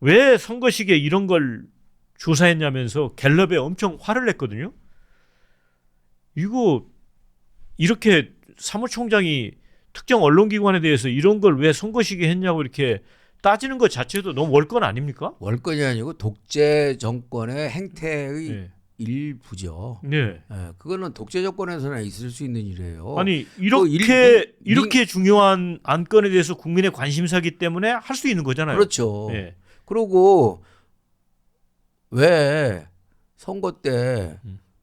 왜 선거 시기에 이런 걸 조사했냐면서 갤럽에 엄청 화를 냈거든요. 이거 이렇게 사무총장이 특정 언론기관에 대해서 이런 걸 왜 선거 시기에 했냐고 이렇게 따지는 것 자체도 너무 월권 아닙니까? 월권이 아니고 독재 정권의 행태의 네. 일부죠. 네. 네, 그거는 독재 정권에서나 있을 수 있는 일이에요. 아니 이렇게 중요한 안건에 대해서 국민의 관심사기 때문에 할 수 있는 거잖아요. 그렇죠. 네. 그리고 왜 선거 때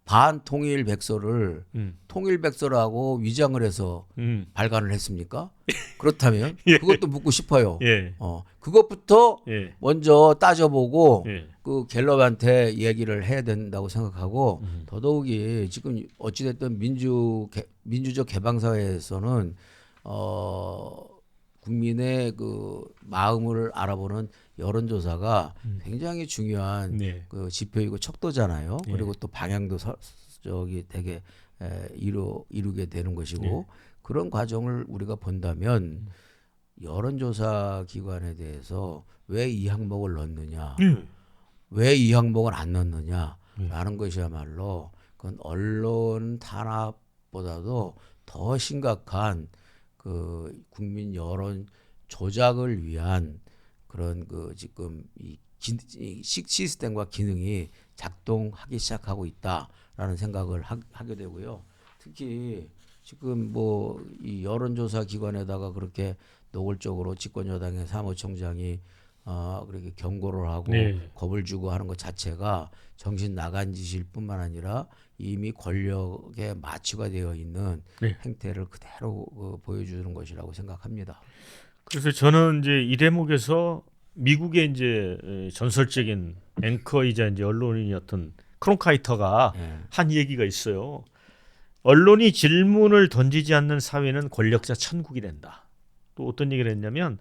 반통일 백서를 통일백서라고 위장을 해서 발간을 했습니까? 그렇다면 예. 그것도 묻고 싶어요. 예. 그것부터 예. 먼저 따져보고 예. 그 갤럽한테 얘기를 해야 된다고 생각하고 더더욱이 지금 어찌됐든 민주적 개방사회에서는 국민의 그 마음을 알아보는 여론조사가 굉장히 중요한 네. 그 지표이고 척도잖아요. 예. 그리고 또 방향도 되게 이루게 되는 것이고 예. 그런 과정을 우리가 본다면 여론조사 기관에 대해서 왜 이 항목을 넣느냐, 왜 이 항목을 안 넣느냐라는 것이야말로 그건 언론 탄압보다도 더 심각한 그 국민 여론 조작을 위한 그런 그 지금 이 시스템과 기능이 작동하기 시작하고 있다라는 생각을 하게 되고요. 특히 지금 뭐 이 여론조사 기관에다가 그렇게 노골적으로 집권 여당의 사무총장이 그렇게 경고를 하고 네. 겁을 주고 하는 것 자체가 정신 나간 짓일 뿐만 아니라 이미 권력에 마취가 되어 있는 네. 행태를 그대로 보여주는 것이라고 생각합니다. 그래서 저는 이제 이 대목에서 미국의 이제 전설적인 앵커이자 이제 언론인이었던 크론카이터가 예. 한 얘기가 있어요. 언론이 질문을 던지지 않는 사회는 권력자 천국이 된다. 또 어떤 얘기를 했냐면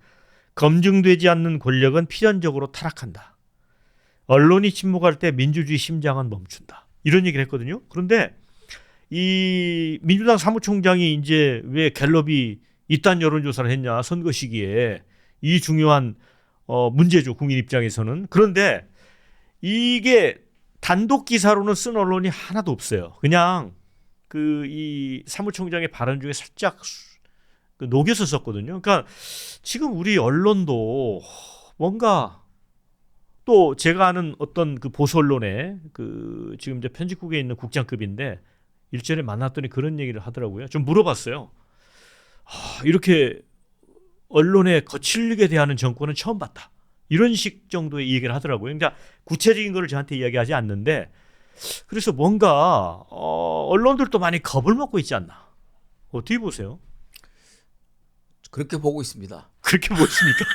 검증되지 않는 권력은 필연적으로 타락한다. 언론이 침묵할 때 민주주의 심장은 멈춘다. 이런 얘기를 했거든요. 그런데 이 민주당 사무총장이 이제 왜 갤럽이 이딴 여론조사를 했냐 선거 시기에 이 중요한 문제죠 국민 입장에서는. 그런데 이게 단독 기사로는 쓴 언론이 하나도 없어요. 그냥 그 이 사무총장의 발언 중에 살짝 녹여서 썼거든요. 그러니까 지금 우리 언론도 뭔가 또 제가 아는 어떤 그 보수 언론에 그 지금 이제 편집국에 있는 국장급인데 일전에 만났더니 그런 얘기를 하더라고요. 좀 물어봤어요. 이렇게 언론에 거칠게 대하는 정권은 처음 봤다. 이런 식 정도의 얘기를 하더라고요. 그러니까 구체적인 거를 저한테 이야기하지 않는데 그래서 뭔가 언론들도 많이 겁을 먹고 있지 않나. 어떻게 보세요? 그렇게 보고 있습니다. 그렇게 보십니까?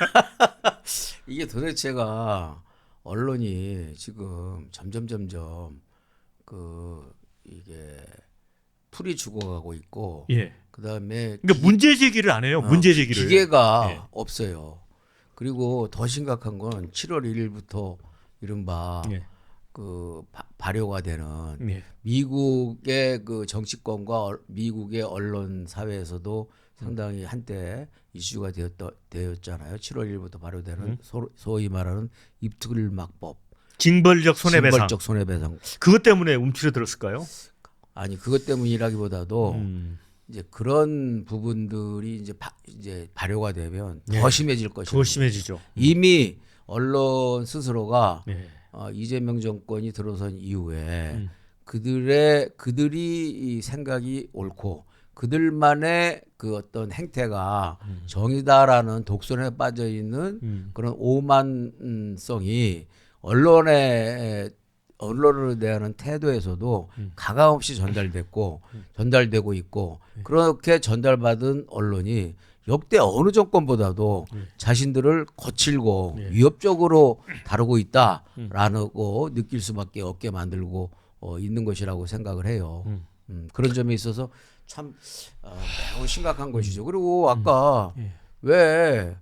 이게 도대체가 언론이 지금 점점 그 이게 풀이 죽어가고 있고 예. 그다음에 그러니까 문제 제기를 안 해요. 문제 제기를. 기계가 예. 없어요. 그리고 더 심각한 건 7월 1일부터 이른바 예. 그 발효가 되는 예. 미국의 그 정치권과 미국의 언론 사회에서도 상당히 한때 이슈가 되었잖아요. 7월 1일부터 발효되는 소위 말하는 입틀막법, 징벌적 손해배상. 징벌적 손해배상. 그것 때문에 움츠러들었을까요? 아니 그것 때문이라기보다도 이제 그런 부분들이 이제 발효가 되면 더 예. 심해질 것이고 더 심해지죠. 이미 언론 스스로가 예. 이재명 정권이 들어선 이후에 그들이 이 생각이 옳고 그들만의 그 어떤 행태가 정의다라는 독선에 빠져 있는 그런 오만성이 언론을 대하는 태도에서도 가감없이 전달되고 있고 그렇게 전달받은 언론이 역대 어느 정권보다도 자신들을 거칠고 위협적으로 다루고 있다라고 느낄 수밖에 없게 만들고 있는 것이라고 생각을 해요. 그런 점에 있어서 참 매우 심각한 것이죠. 그리고 아까 왜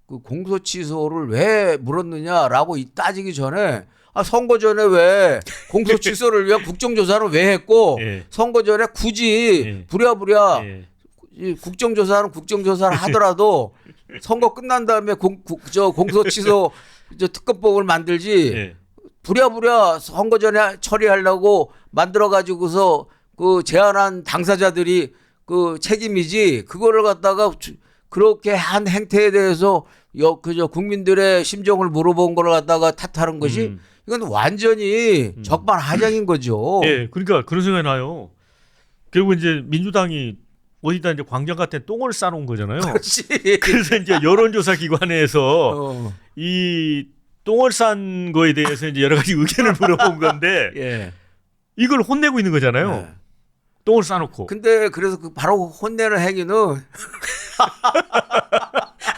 그 공소 취소를 왜 물었느냐라고 따지기 전에 선거 전에 왜 공소 취소를 위한 국정조사를 왜 했고 예. 선거 전에 굳이 부랴부랴 예. 이 국정조사를 하더라도 선거 끝난 다음에 공소 취소 특검법을 만들지 예. 부랴부랴 선거 전에 처리하려고 만들어 가지고서 그 제안한 당사자들이 그 책임이지 그거를 갖다가 그렇게 한 행태에 대해서 그저 국민들의 심정을 물어본 걸 갖다가 탓하는 것이 이건 완전히 적반하장인 거죠. 예, 그러니까 그런 생각이 나요. 결국 이제 민주당이 어디다 이제 광장 같은 똥을 싸놓은 거잖아요. 그렇지. 그래서 이제 여론조사 기관에서 이 똥을 싼 거에 대해서 이제 여러 가지 의견을 물어본 건데 예. 이걸 혼내고 있는 거잖아요. 네. 똥을 싸놓고. 근데 그래서 바로 혼내는 행위는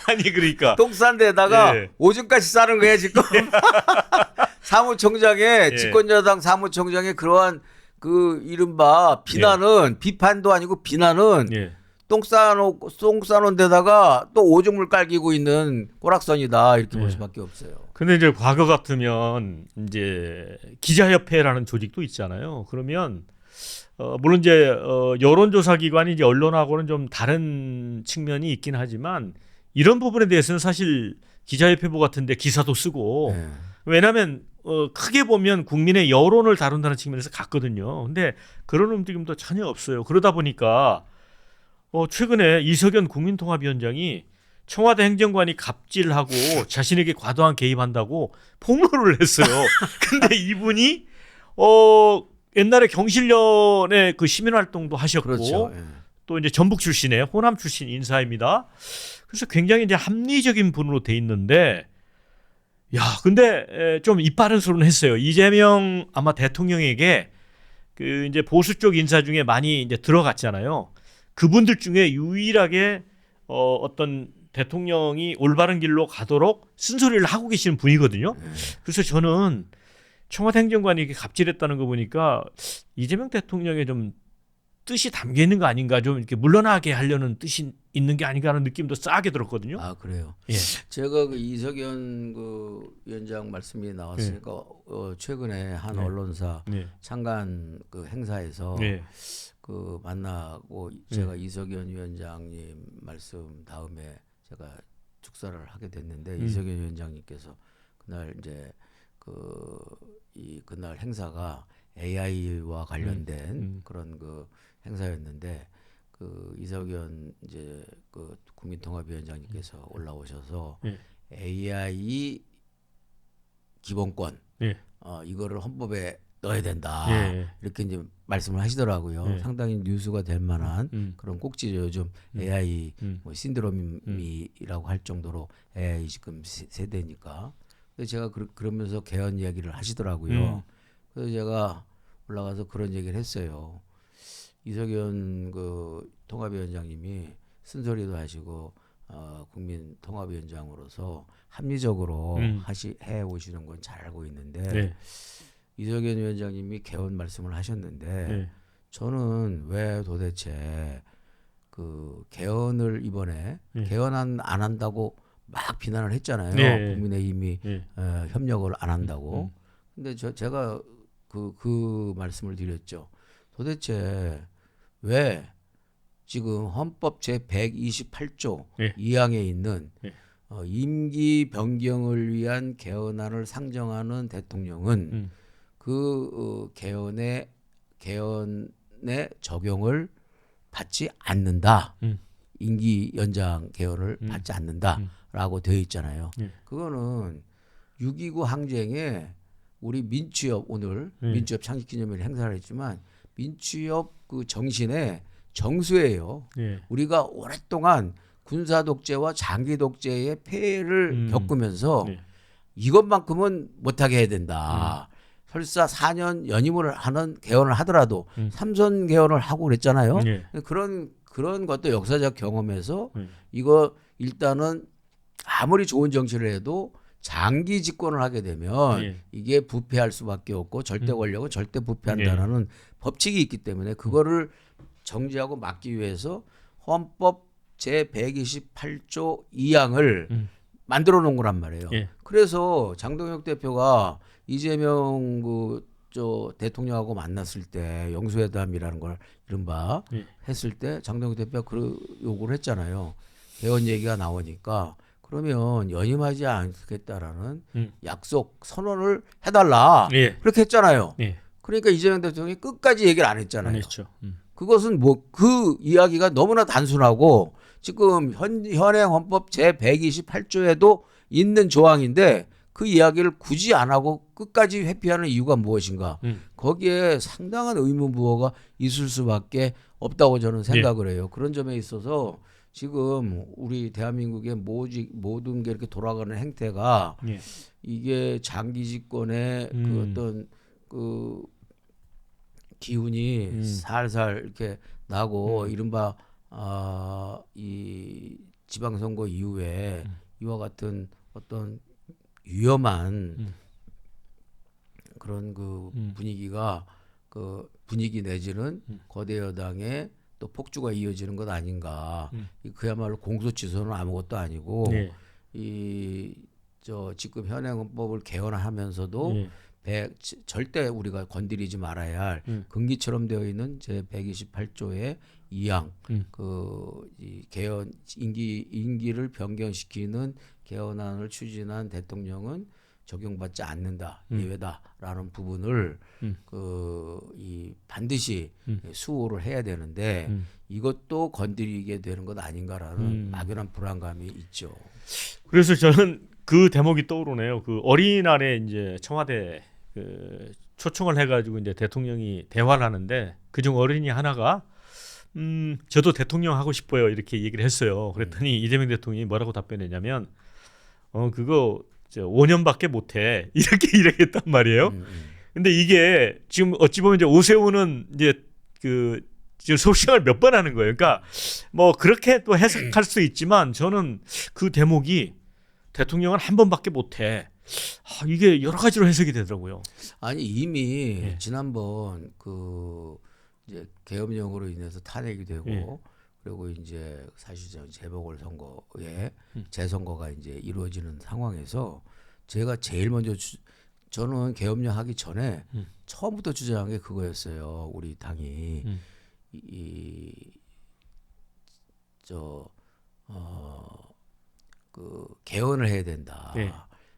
아니 그러니까 똥 싼 데다가 예. 오줌까지 싸는 거야 지금. 사무총장의 예. 집권여당 사무총장의 그러한 그 이른바 비난은 비판도 아니고 비난은 예. 똥 싸놓은 데다가 또 오줌을 깔기고 있는 꼬락선이다 이렇게 볼 수밖에 없어요. 근데 이제 과거 같으면 이제 기자협회라는 조직도 있잖아요. 그러면 물론 이제 여론조사 기관이 이제 언론하고는 좀 다른 측면이 있긴 하지만 이런 부분에 대해서는 사실 기자협회보 같은데 기사도 쓰고 네. 왜냐하면 크게 보면 국민의 여론을 다룬다는 측면에서 같거든요. 근데 그런 움직임도 전혀 없어요. 그러다 보니까 최근에 이석연 국민통합위원장이 청와대 행정관이 갑질하고 자신에게 과도한 개입한다고 폭로를 했어요. 근데 이분이 옛날에 경실련의 그 시민활동도 하셨고 그렇죠. 예. 또 이제 전북 출신의 호남 출신 인사입니다. 그래서 굉장히 이제 합리적인 분으로 돼 있는데 근데 좀 이빠른 소리는 했어요. 이재명 아마 대통령에게 그 이제 보수 쪽 인사 중에 많이 이제 들어갔잖아요. 그분들 중에 유일하게 어떤 대통령이 올바른 길로 가도록 쓴소리를 하고 계시는 분이거든요. 그래서 저는 청와대 행정관이 이렇게 갑질했다는 거 보니까 이재명 대통령의 좀 뜻이 담겨 있는 거 아닌가, 좀 이렇게 물러나게 하려는 뜻이 있는 게 아닌가 하는 느낌도 싸게 들었거든요. 아 그래요. 예. 제가 그 이석연 위원장 말씀이 나왔으니까 최근에 한 네. 언론사 네. 창간 그 행사에서 네. 그 만나고 제가 이석연 위원장님 말씀 다음에 제가 축사를 하게 됐는데 이석연 위원장님께서 그날 이제 그날 행사가 AI와 관련된 그런 그 행사였는데 그 이석연 이제 그 국민통합위원장님께서 올라오셔서 AI 기본권 이거를 헌법에 넣어야 된다 이렇게 이제 말씀을 하시더라고요. 상당히 뉴스가 될 만한 그런 꼭지죠. 요즘 AI 뭐 신드롬이라고 할 정도로 AI 지금 세대니까. 근데 제가 그러면서 개헌 이야기를 하시더라고요. 그래서 제가 올라가서 그런 얘기를 했어요. 이석연 그 통합위원장님이 쓴소리도 하시고 국민 통합위원장으로서 합리적으로 해 오시는 건 잘 알고 있는데 이석연 위원장님이 개헌 말씀을 하셨는데 저는 왜 도대체 그 개헌을 이번에 개헌 안 한다고 막 비난을 했잖아요. 국민의힘이 협력을 안 한다고. 근데 제가 그 말씀을 드렸죠. 도대체 왜 지금 헌법 제 128조 2항에 있는 임기 변경을 위한 개헌안을 상정하는 대통령은 그 개헌의 적용을 받지 않는다. 임기 연장 개헌을 받지 않는다라고 되어 있잖아요. 그거는 6.29 항쟁에 우리 민주협 오늘 민주협 창립기념일 행사를 했지만 민주협 그 정신의 정수예요. 우리가 오랫동안 군사 독재와 장기 독재의 폐해를 겪으면서 이것만큼은 못하게 해야 된다. 설사 4년 연임을 하는 개헌을 하더라도 삼선 개헌을 하고 그랬잖아요. 그런 것도 역사적 경험에서 이거 일단은 아무리 좋은 정치를 해도 장기 집권을 하게 되면 이게 부패할 수밖에 없고 절대 권력은 절대 부패한다라는 법칙이 있기 때문에 그거를 정지하고 막기 위해서 헌법 제 128조 2항을 만들어 놓은 거란 말이에요. 그래서 장동혁 대표가 이재명 대통령하고 만났을 때 영수회담이라는 걸 이른바 했을 때 장동혁 대표가 그 요구를 했잖아요. 개헌 얘기가 나오니까 그러면 연임하지 않겠다라는 약속 선언을 해달라 그렇게 했잖아요. 그러니까 이재명 대통령이 끝까지 얘기를 안 했잖아요. 그것은 그 이야기가 너무나 단순하고 지금 현행 헌법 제 128조에도 있는 조항인데 그 이야기를 굳이 안 하고 끝까지 회피하는 이유가 무엇인가? 거기에 상당한 의문부호가 있을 수밖에 없다고 저는 생각을 해요. 그런 점에 있어서 지금 우리 대한민국의 모든 게 이렇게 돌아가는 행태가 이게 장기 집권의 그 어떤 그 기운이 살살 이렇게 나고 이른바 이 지방선거 이후에 이와 같은 어떤 위험한 그런 그 분위기가 그 분위기 내지는 거대 여당의 또 폭주가 이어지는 것 아닌가. 그야말로 공소취소는 아무것도 아니고 지금 현행 헌법을 개헌하면서도 절대 우리가 건드리지 말아야 할 금기처럼 되어 있는 제 128조의 2항 이 개헌 임기를 변경시키는 개헌안을 추진한 대통령은 적용받지 않는다 예외다라는 부분을 이 반드시 수호를 해야 되는데 이것도 건드리게 되는 것 아닌가라는 막연한 불안감이 있죠. 그래서 저는 그 대목이 떠오르네요. 그 어린이날에 이제 청와대 그 초청을 해가지고 이제 대통령이 대화를 하는데 그중 어린이 하나가 저도 대통령 하고 싶어요 이렇게 얘기를 했어요. 그랬더니 이재명 대통령이 뭐라고 답변했냐면 그거 5년밖에 못해 이렇게 얘기했단 말이에요. 근데 이게 지금 어찌 보면 이제 오세훈은 이제 그 지금 소시장을 몇 번 하는 거예요. 그러니까 뭐 그렇게 또 해석할 수 있지만 저는 그 대목이 대통령은 한 번밖에 못해. 이게 여러 가지로 해석이 되더라고요. 아니 이미 예. 지난번 그 이제 계엄령으로 인해서 탄핵이 되고 예. 그리고 이제 사실상 재보궐선거에 재선거가 이제 이루어지는 상황에서 제가 제일 먼저 저는 계엄령 하기 전에 처음부터 주장한 게 그거였어요. 우리 당이 그 개헌을 해야 된다. 예.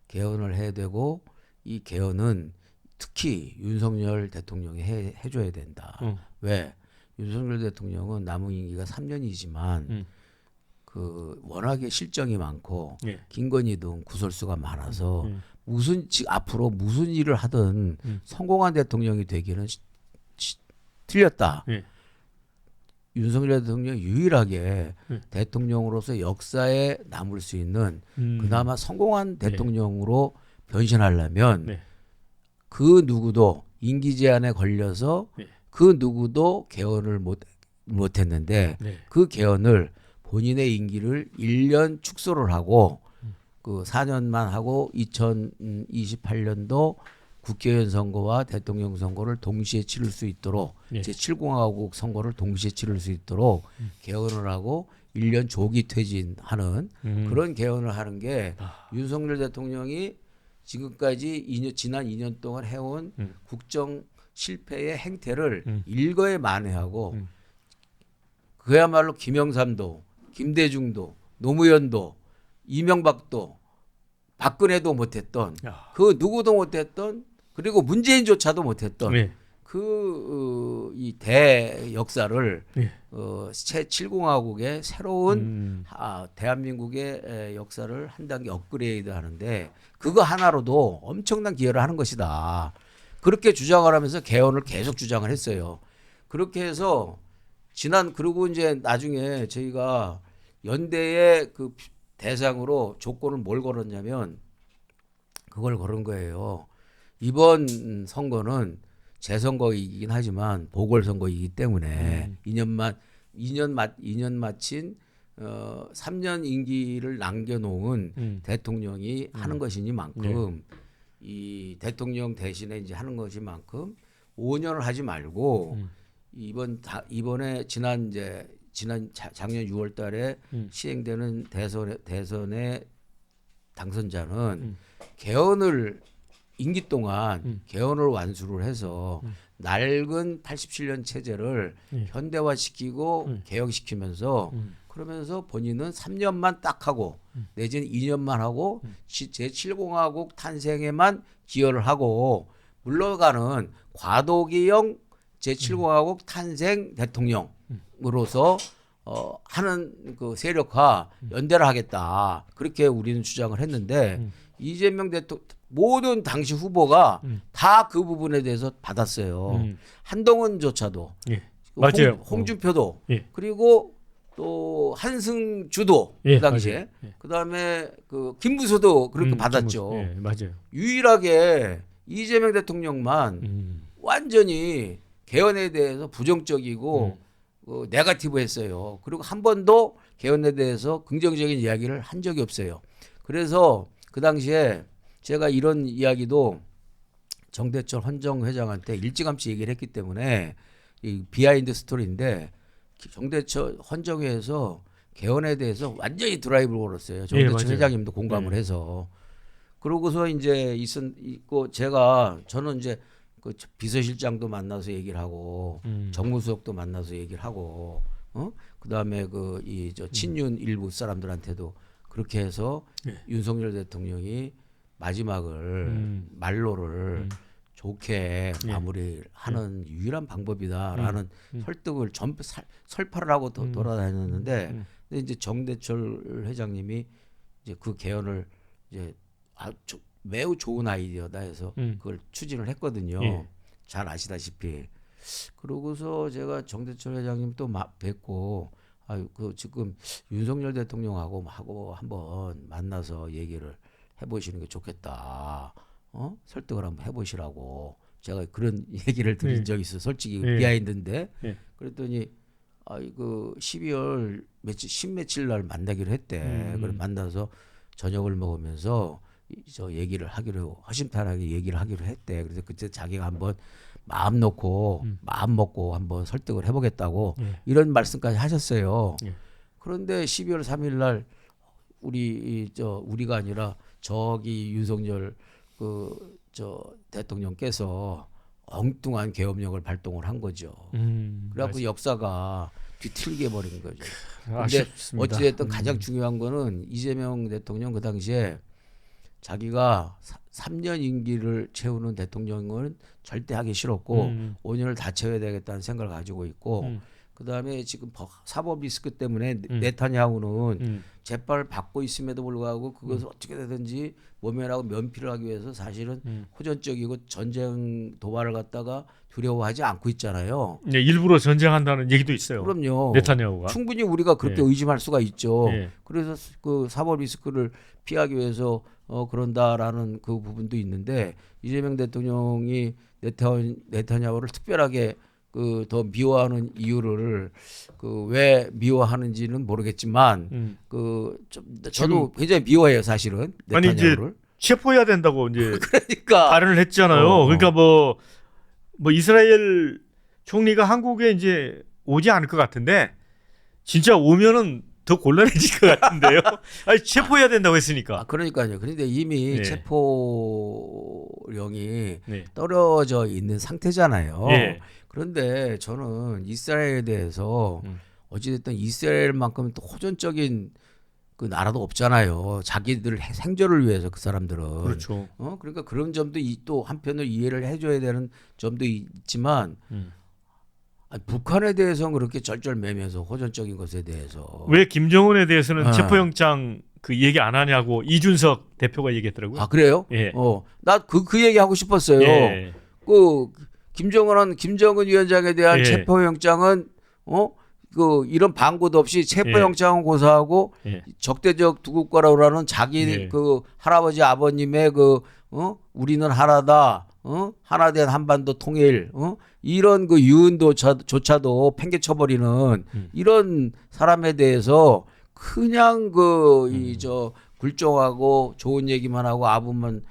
개헌을 해야 되고 이 개헌은 특히 윤석열 대통령이 해줘야 된다. 왜? 윤석열 대통령은 남은 임기가 3년이지만 그 워낙에 실정이 많고 예. 김건희 등 구설수가 많아서 앞으로 무슨 일을 하든 성공한 대통령이 되기는 틀렸다. 예. 윤석열 대통령이 유일하게 대통령으로서 역사에 남을 수 있는 그나마 성공한 대통령으로 변신하려면 네. 그 누구도 임기 제한에 걸려서 네. 그 누구도 개헌을 못했는데 네. 그 개헌을 본인의 임기를 1년 축소를 하고 그 4년만 하고 2028년도 국회의원 선거와 대통령 선거를 동시에 치를 수 있도록 예. 제7공화국 선거를 동시에 치를 수 있도록 개헌을 하고 1년 조기 퇴진하는 그런 개헌을 하는 게 윤석열 대통령이 지금까지 지난 2년 동안 해온 국정 실패의 행태를 일거에 만회하고 그야말로 김영삼도 김대중도 노무현도 이명박도 박근혜도 못했던 그 누구도 못했던 그리고 문재인조차도 못했던 네. 이 대역사를 네. 제7공화국의 새로운 대한민국의 역사를 한 단계 업그레이드 하는데 그거 하나로도 엄청난 기여를 하는 것이다. 그렇게 주장을 하면서 개헌을 계속 주장을 했어요. 그렇게 해서 그리고 이제 나중에 저희가 연대의 그 대상으로 조건을 뭘 걸었냐면 그걸 걸은 거예요. 이번 선거는 재선거이긴 하지만 보궐선거이기 때문에 2년 마친 3년 임기를 남겨놓은 대통령이 하는 것이니만큼 이 대통령 대신에 이제 하는 것이만큼 5년을 하지 말고 이번에 지난 작년 6월달에 시행되는 대선의 당선자는 개헌을 임기 동안 개헌을 완수를 해서 낡은 87년 체제를 현대화시키고 개혁시키면서 그러면서 본인은 3년만 딱 하고 내지는 2년만 하고 제7공화국 탄생에만 기여를 하고 물러가는 과도기형 제7공화국 탄생 대통령으로서 하는 그 세력화 연대를 하겠다. 그렇게 우리는 주장을 했는데 이재명 대통령 모든 당시 후보가 다 그 부분에 대해서 받았어요. 한동훈조차도 예. 맞아요. 홍준표도 예. 그리고 또 한승주도 예, 그 당시에 맞아요. 예. 그다음에 그 김부수도 그렇게 받았죠. 예, 맞아요. 유일하게 이재명 대통령만 완전히 개헌에 대해서 부정적이고 네거티브했어요. 그리고 한 번도 개헌에 대해서 긍정적인 이야기를 한 적이 없어요. 그래서 그 당시에 제가 이런 이야기도 정대철 헌정회장한테 일찌감치 얘기를 했기 때문에 이 비하인드 스토리인데 정대철 헌정회에서 개헌에 대해서 완전히 드라이브를 걸었어요. 정대철 회장님도 공감을 해서. 그러고서 이제 있고 저는 이제 그 비서실장도 만나서 얘기를 하고 정무수석도 만나서 얘기를 하고 그다음에 친윤 일부 사람들한테도 그렇게 해서 윤석열 대통령이 마지막을 말로를 좋게 마무리하는 유일한 방법이다라는 설득을 설파를 하고 돌아다녔는데 근데 이제 정대철 회장님이 이제 그 개헌을 이제 매우 좋은 아이디어다 해서 그걸 추진을 했거든요. 예. 잘 아시다시피. 그러고서 제가 정대철 회장님 또 뵙고 지금 윤석열 대통령하고 한번 만나서 얘기를 해보시는 게 좋겠다. 설득을 한번 해보시라고 제가 그런 얘기를 드린 적이 있어요. 솔직히 비하인드인데. 그랬더니 그 12월 십며칠 날 만나기로 했대. 그래 만나서 저녁을 먹으면서 저 얘기를 하기로 허심탄회하게 얘기를 하기로 했대. 그래서 그때 자기가 한번 마음 먹고 한번 설득을 해보겠다고 이런 말씀까지 하셨어요. 그런데 12월 3일 날 우리가 아니라 저기 윤석열 대통령께서 엉뚱한 계엄령을 발동을 한 거죠. 그래갖고 역사가 뒤틀게 버린 거죠. 근데 아쉽습니다. 어찌됐든 가장 중요한 거는 이재명 대통령 그 당시에 자기가 3년 임기를 채우는 대통령은 절대 하기 싫었고 5년을 다 채워야 되겠다는 생각을 가지고 있고 그다음에 지금 사법 리스크 때문에 네타냐후는 재판을 받고 있음에도 불구하고 그것을 어떻게 되든지 모면하고 면피를 하기 위해서 사실은 호전적이고 전쟁 도발을 갖다가 두려워하지 않고 있잖아요. 네, 일부러 전쟁한다는 얘기도 있어요. 그럼요. 네타냐후가. 충분히 우리가 그렇게 의심할 수가 있죠. 예. 그래서 그 사법 리스크를 피하기 위해서 그런다라는 그 부분도 있는데 이재명 대통령이 네타냐후를 특별하게 그 더 미워하는 이유를 그 왜 미워하는지는 모르겠지만 저도 굉장히 미워해요 사실은 아니 이제 네타냐후를. 체포해야 된다고 이제 그러니까 발언을 했잖아요. 그러니까 뭐 이스라엘 총리가 한국에 이제 오지 않을 것 같은데 진짜 오면은 더 곤란해질 것 같은데요. 아니 체포해야 된다고 했으니까. 그러니까요. 그런데 이미 네. 체포령이 네. 떨어져 있는 상태잖아요. 네. 그런데 저는 이스라엘에 대해서 어찌됐든 이스라엘만큼 또 호전적인 그 나라도 없잖아요. 자기들 생존을 위해서 그 사람들은. 그렇죠. 그러니까 그런 점도 또 한편으로 이해를 해줘야 되는 점도 있지만 북한에 대해서는 그렇게 절절매면서 호전적인 것에 대해서 왜 김정은에 대해서는 체포영장 그 얘기 안 하냐고 이준석 대표가 얘기했더라고요. 아 그래요? 예. 나 그 얘기 하고 싶었어요. 예. 그 김정은 위원장에 대한 예. 체포영장은 이런 방구도 없이 체포영장은 고사하고 적대적 두국가라는 자기 그 할아버지 아버님의 우리는 하나다, 하나된 한반도 통일, 이런 그 유언조차도 팽개쳐버리는 이런 사람에 대해서 그냥 굴종하고 좋은 얘기만 하고 아부만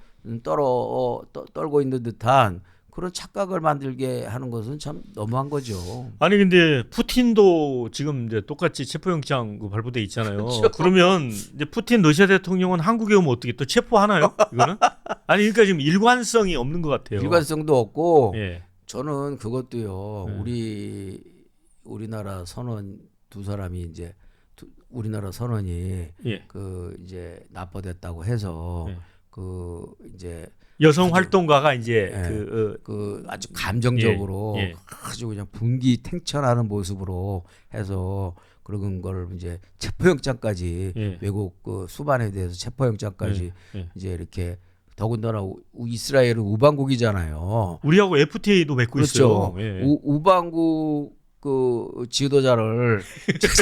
떨고 있는 듯한 그런 착각을 만들게 하는 것은 참 너무한 거죠. 아니 근데 푸틴도 지금 이제 똑같이 체포영장 발부돼 있잖아요. 그렇죠. 그러면 이제 푸틴 러시아 대통령은 한국에 오면 어떻게 또 체포하나요? 이거는? 아니 그러니까 지금 일관성이 없는 것 같아요. 일관성도 없고 예. 저는 그것도요. 우리나라 선원 두 사람이 이제 우리나라 선원이 이제 납포됐다고 해서 이제 여성 활동가가 이제 아주 감정적으로 아주 그냥 분기탱천하는 모습으로 해서 그런 걸 이제 체포영장까지 외국 수반에 대해서 체포영장까지 이제 이렇게 더군다나 이스라엘은 우방국이잖아요. 우리하고 FTA도 맺고 있어요. 그렇죠. 우방국 지도자를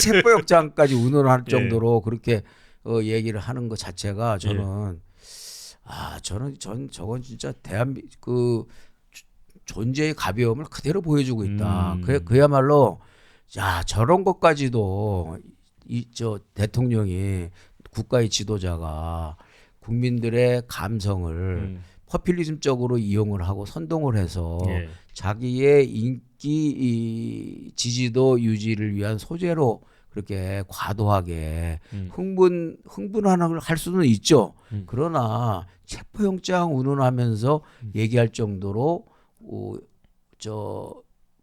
체포영장까지 운운할 정도로 그렇게 얘기를 하는 것 자체가 저는 저건 진짜 존재의 가벼움을 그대로 보여주고 있다. 그야말로 저런 것까지도 대통령이 국가의 지도자가 국민들의 감성을 포퓰리즘적으로 이용을 하고 선동을 해서 자기의 인기 지지도 유지를 위한 소재로 그렇게 과도하게 흥분하는 걸 할 수는 있죠. 그러나 체포영장 운운하면서 얘기할 정도로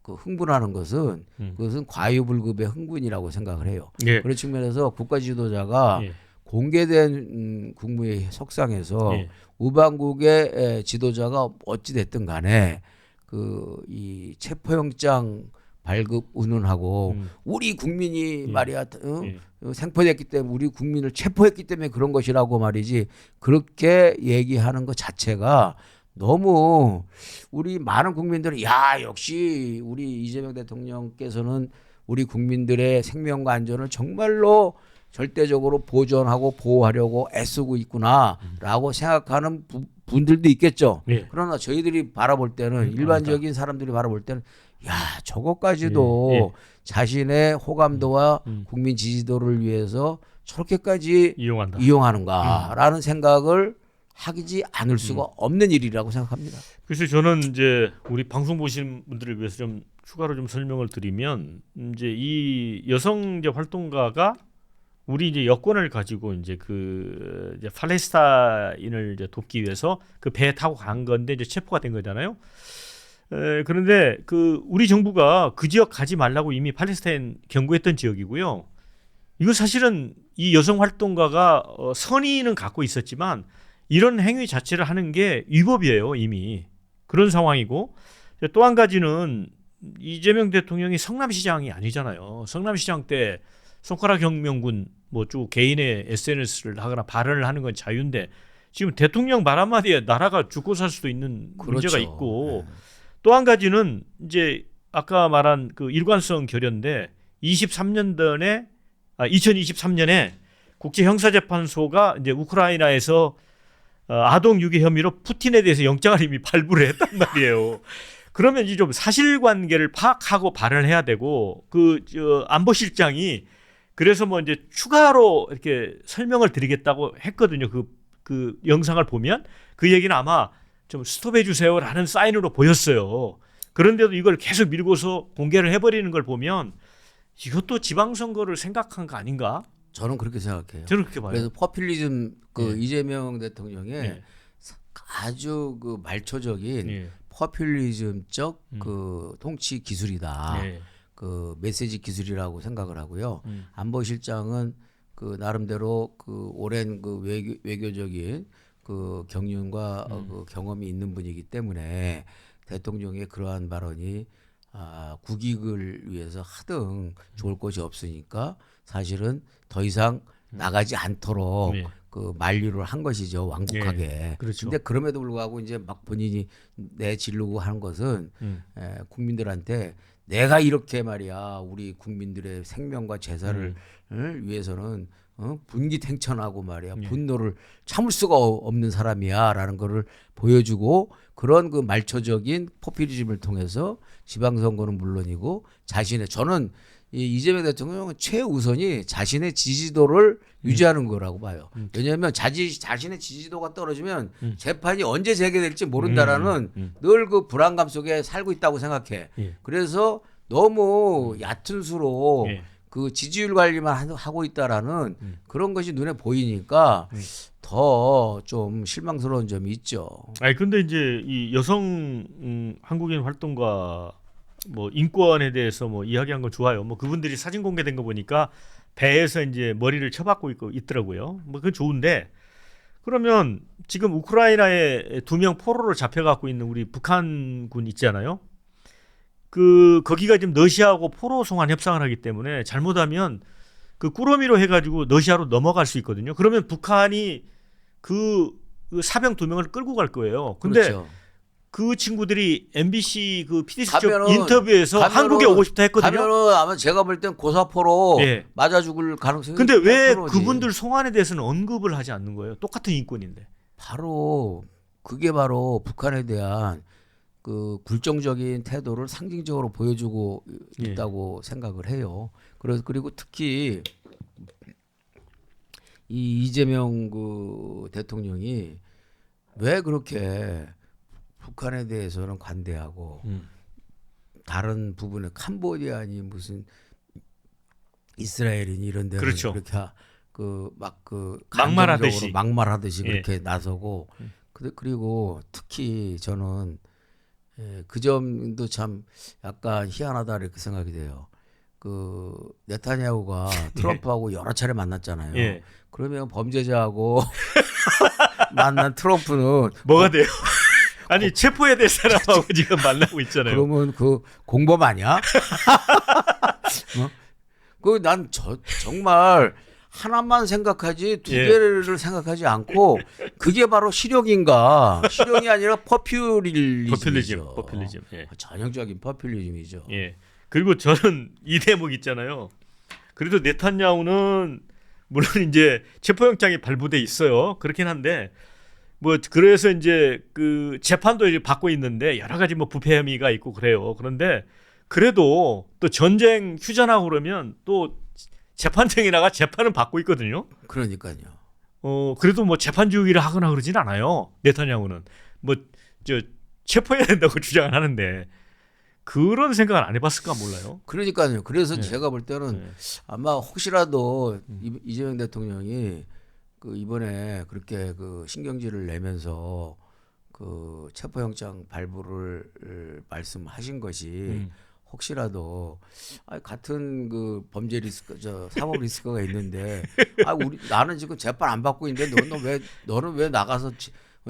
흥분하는 것은 그것은 과유불급의 흥분이라고 생각을 해요. 그런 측면에서 국가 지도자가 공개된 국무회의 석상에서 우방국의 지도자가 어찌 됐든 간에 이 체포영장 발급 운운하고 우리 국민이 말이야 생포됐기 때문에 우리 국민을 체포했기 때문에 그런 것이라고 말이지 그렇게 얘기하는 것 자체가 너무 우리 많은 국민들은 역시 우리 이재명 대통령께서는 우리 국민들의 생명과 안전을 정말로 절대적으로 보존하고 보호하려고 애쓰고 있구나라고 생각하는 분들도 있겠죠. 그러나 저희들이 바라볼 때는 일반적인 사람들이 바라볼 때는 야, 저것까지도 예. 자신의 호감도와 음. 국민 지지도를 위해서 저렇게까지 이용한다. 이용하는가라는 생각을 하지 않을 수가 없는 일이라고 생각합니다. 그래서 저는 이제 우리 방송 보시는 분들을 위해서 좀 추가로 좀 설명을 드리면 이제 이 여성 이제 활동가가 우리 이제 여권을 가지고 이제 그 이제 팔레스타인을 이제 돕기 위해서 그 배에 타고 간 건데 이제 체포가 된 거잖아요. 그런데 그 우리 정부가 그 지역 가지 말라고 이미 팔레스타인 경고했던 지역이고요. 이거 사실은 이 여성 활동가가 선의는 갖고 있었지만 이런 행위 자체를 하는 게 위법이에요, 이미. 그런 상황이고 또 한 가지는 이재명 대통령이 성남시장이 아니잖아요. 성남시장 때 손가락 혁명군 뭐 쭉 개인의 SNS를 하거나 발언을 하는 건 자유인데 지금 대통령 말 한마디에 나라가 죽고 살 수도 있는 문제가 그렇죠. 있고 또 한 가지는 이제 아까 말한 그 일관성 결여인데 2023년에 국제형사재판소가 이제 우크라이나에서 아동 유괴 혐의로 푸틴에 대해서 영장을 이미 발부를 했단 말이에요. 그러면 이제 좀 사실관계를 파악하고 발언을 해야 되고 안보실장이 그래서 뭐 이제 추가로 이렇게 설명을 드리겠다고 했거든요. 그 영상을 보면 그 얘기는 아마 좀 스톱해 주세요라는 사인으로 보였어요. 그런데도 이걸 계속 밀고서 공개를 해버리는 걸 보면 이것도 지방선거를 생각한 거 아닌가? 저는 그렇게 생각해요. 저는 그렇게 봐요. 그래서 포퓰리즘 그 예. 이재명 대통령의 예. 아주 그 말초적인 예. 포퓰리즘적 그 통치 기술이다. 예. 그 메시지 기술이라고 생각을 하고요. 음. 안보실장은 그 나름대로 그 오랜 그 외교적인 그 경륜과 그 경험이 있는 분이기 때문에 대통령의 그러한 발언이 국익을 위해서 하등 좋을 것이 없으니까 사실은 더 이상 나가지 않도록 네. 그 만류를 한 것이죠, 왕복하게. 예, 그렇죠. 근데 그럼에도 불구하고 이제 막 본인이 내지르고 하는 것은 국민들한테 내가 이렇게 말이야 우리 국민들의 생명과 재산을 위해서는 분기탱천하고 말이야 예. 분노를 참을 수가 없는 사람이야라는 거를 보여주고 그런 그 말초적인 포퓰리즘을 통해서 지방선거는 물론이고 저는 이 이재명 대통령은 최우선이 자신의 지지도를 유지하는 거라고 봐요. 왜냐하면 자신의 지지도가 떨어지면 재판이 언제 재개될지 모른다라는 늘 그 불안감 속에 살고 있다고 생각해. 예. 그래서 너무 얕은 수로 예. 그 지지율 관리만 하고 있다라는 그런 것이 눈에 보이니까 더 좀 실망스러운 점이 있죠. 아니 근데 이제 이 여성 한국인 활동가 뭐 인권에 대해서 뭐 이야기한 건 좋아요. 뭐 그분들이 사진 공개된 거 보니까 배에서 이제 머리를 쳐박고 있더라고요. 뭐 그건 좋은데 그러면 지금 우크라이나에 2명 포로로 잡혀갖고 있는 우리 북한군 있잖아요. 거기가 지금 러시아하고 포로 송환 협상을 하기 때문에 잘못하면 그 꾸러미로 해가지고 러시아로 넘어갈 수 있거든요. 그러면 북한이 그 사병 2명을 끌고 갈 거예요. 근데 그렇죠. 그 친구들이 MBC 그 PD수첩 가면은- 인터뷰에서 가면은- 한국에 오고 싶다 했거든요. 가면은 아마 제가 볼 땐 고사포로 예. 맞아 죽을 가능성이 근데 왜 100%지. 그분들 송환에 대해서는 언급을 하지 않는 거예요? 똑같은 인권인데. 바로 그게 바로 북한에 대한 그 굴종적인 태도를 상징적으로 보여주고 예. 있다고 생각을 해요. 그리고 특히 이 이재명 그 대통령이 왜 그렇게 북한에 대해서는 관대하고 다른 부분에 캄보디아니 무슨 이스라엘이니 이런 데는 그렇죠. 그렇게 막말하듯이. 막말하듯이 예. 그렇게 나서고 그리고 특히 저는 그 점도 참 약간 희한하다 이렇게 생각이 돼요. 그 네타냐후가 트럼프하고 여러 차례 만났잖아요. 예. 그러면 범죄자하고 만난 트럼프는 뭐가 돼요? 아니 체포해야 될 사람하고 지금 만나고 있잖아요. 그러면 그 공범 아니야? 난 정말 하나만 생각하지 두 예. 개를 생각하지 않고 그게 바로 실용인가? 실용이 아니라 포퓰리즘이죠. 포퓰리즘. 예. 전형적인 포퓰리즘이죠. 예. 그리고 저는 이 대목 있잖아요. 그래도 네탄야후는 물론 이제 체포영장이 발부돼 있어요. 그렇긴 한데 뭐 그래서 이제 그 재판도 이제 받고 있는데 여러 가지 뭐 부패 혐의가 있고 그래요. 그런데 그래도 또 전쟁 휴전하고 그러면 또 재판정에다가 재판은 받고 있거든요. 그러니까요. 그래도 뭐 재판주의를 하거나 그러진 않아요. 네타냐후는 뭐 저 체포해야 된다고 주장을 하는데 그런 생각을 안 해봤을까 몰라요. 그러니까요. 그래서 네. 제가 볼 때는 네. 아마 혹시라도 이재명 대통령이 그 이번에 그렇게 그 신경질을 내면서 그 체포영장 발부를 말씀하신 것이 혹시라도 같은 그 범죄 리스크 저 사법 리스크가 있는데 우리 나는 지금 재판 안 받고 있는데 너는 왜 나가서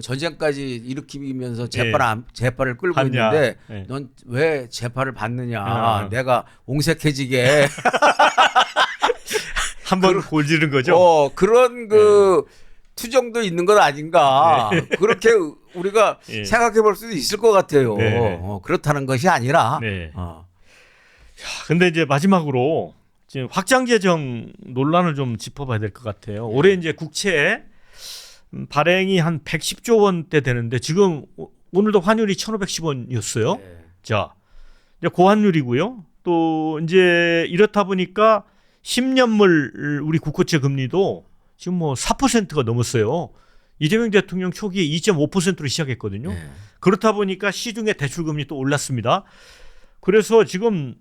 전쟁까지 일으키면서 재판을 끌고 받냐. 있는데 네. 넌 왜 재판을 받느냐? 내가 옹색해지게 한번 골지른 거죠. 그런 그 투정도 있는 건 아닌가? 그렇게 우리가 예. 생각해 볼 수도 있을 것 같아요. 네. 그렇다는 것이 아니라. 네. 근데 이제 마지막으로 지금 확장 재정 논란을 좀 짚어봐야 될 것 같아요. 올해 이제 국채 발행이 한 110조 원대 되는데 지금 오늘도 환율이 1,510원이었어요. 네. 자, 이제 고환율이고요. 또 이제 이렇다 보니까 10년물 우리 국고채 금리도 지금 뭐 4%가 넘었어요. 이재명 대통령 초기에 2.5%로 시작했거든요. 네. 그렇다 보니까 시중에 대출 금리 또 올랐습니다. 그래서 지금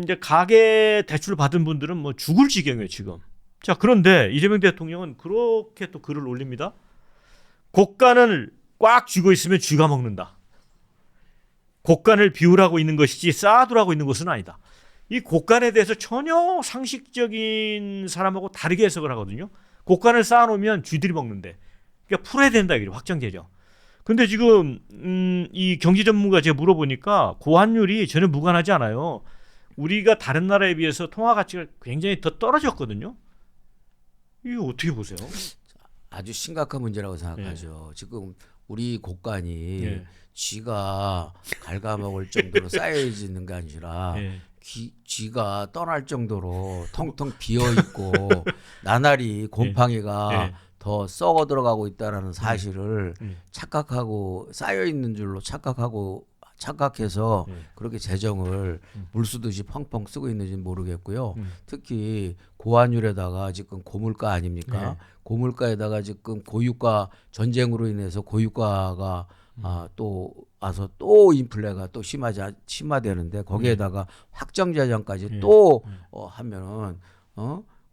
이제 가계 대출 받은 분들은 뭐 죽을 지경이에요 지금. 자, 그런데 이재명 대통령은 그렇게 또 글을 올립니다. 곡간을 꽉 쥐고 있으면 쥐가 먹는다. 곡간을 비우라고 있는 것이지 쌓아두라고 있는 것은 아니다. 이 곡간에 대해서 전혀 상식적인 사람하고 다르게 해석을 하거든요. 곡간을 쌓아놓으면 쥐들이 먹는데, 그러니까 풀어야 된다 이게 확장 재정. 근데 지금 이 경제 전문가 제가 물어보니까 고환율이 전혀 무관하지 않아요. 우리가 다른 나라에 비해서 통화 가치가 굉장히 더 떨어졌거든요. 이거 어떻게 보세요? 아주 심각한 문제라고 생각하죠. 지금 우리 곡간이 쥐가 갉아먹을 정도로 쌓여있는 게 아니라 쥐가 떠날 정도로 텅텅 비어 있고 나날이 곰팡이가 더 썩어 들어가고 있다라는 사실을 착각하고 쌓여 있는 줄로 착각해서 그렇게 재정을 물쓰듯이 펑펑 쓰고 있는지는 모르겠고요. 특히 고환율에다가 지금 고물가 아닙니까? 고물가에다가 지금 고유가 전쟁으로 인해서 고유가가 또 와서 또 인플레가 또 심화되는데 거기에다가 확정 재정까지 또 하면은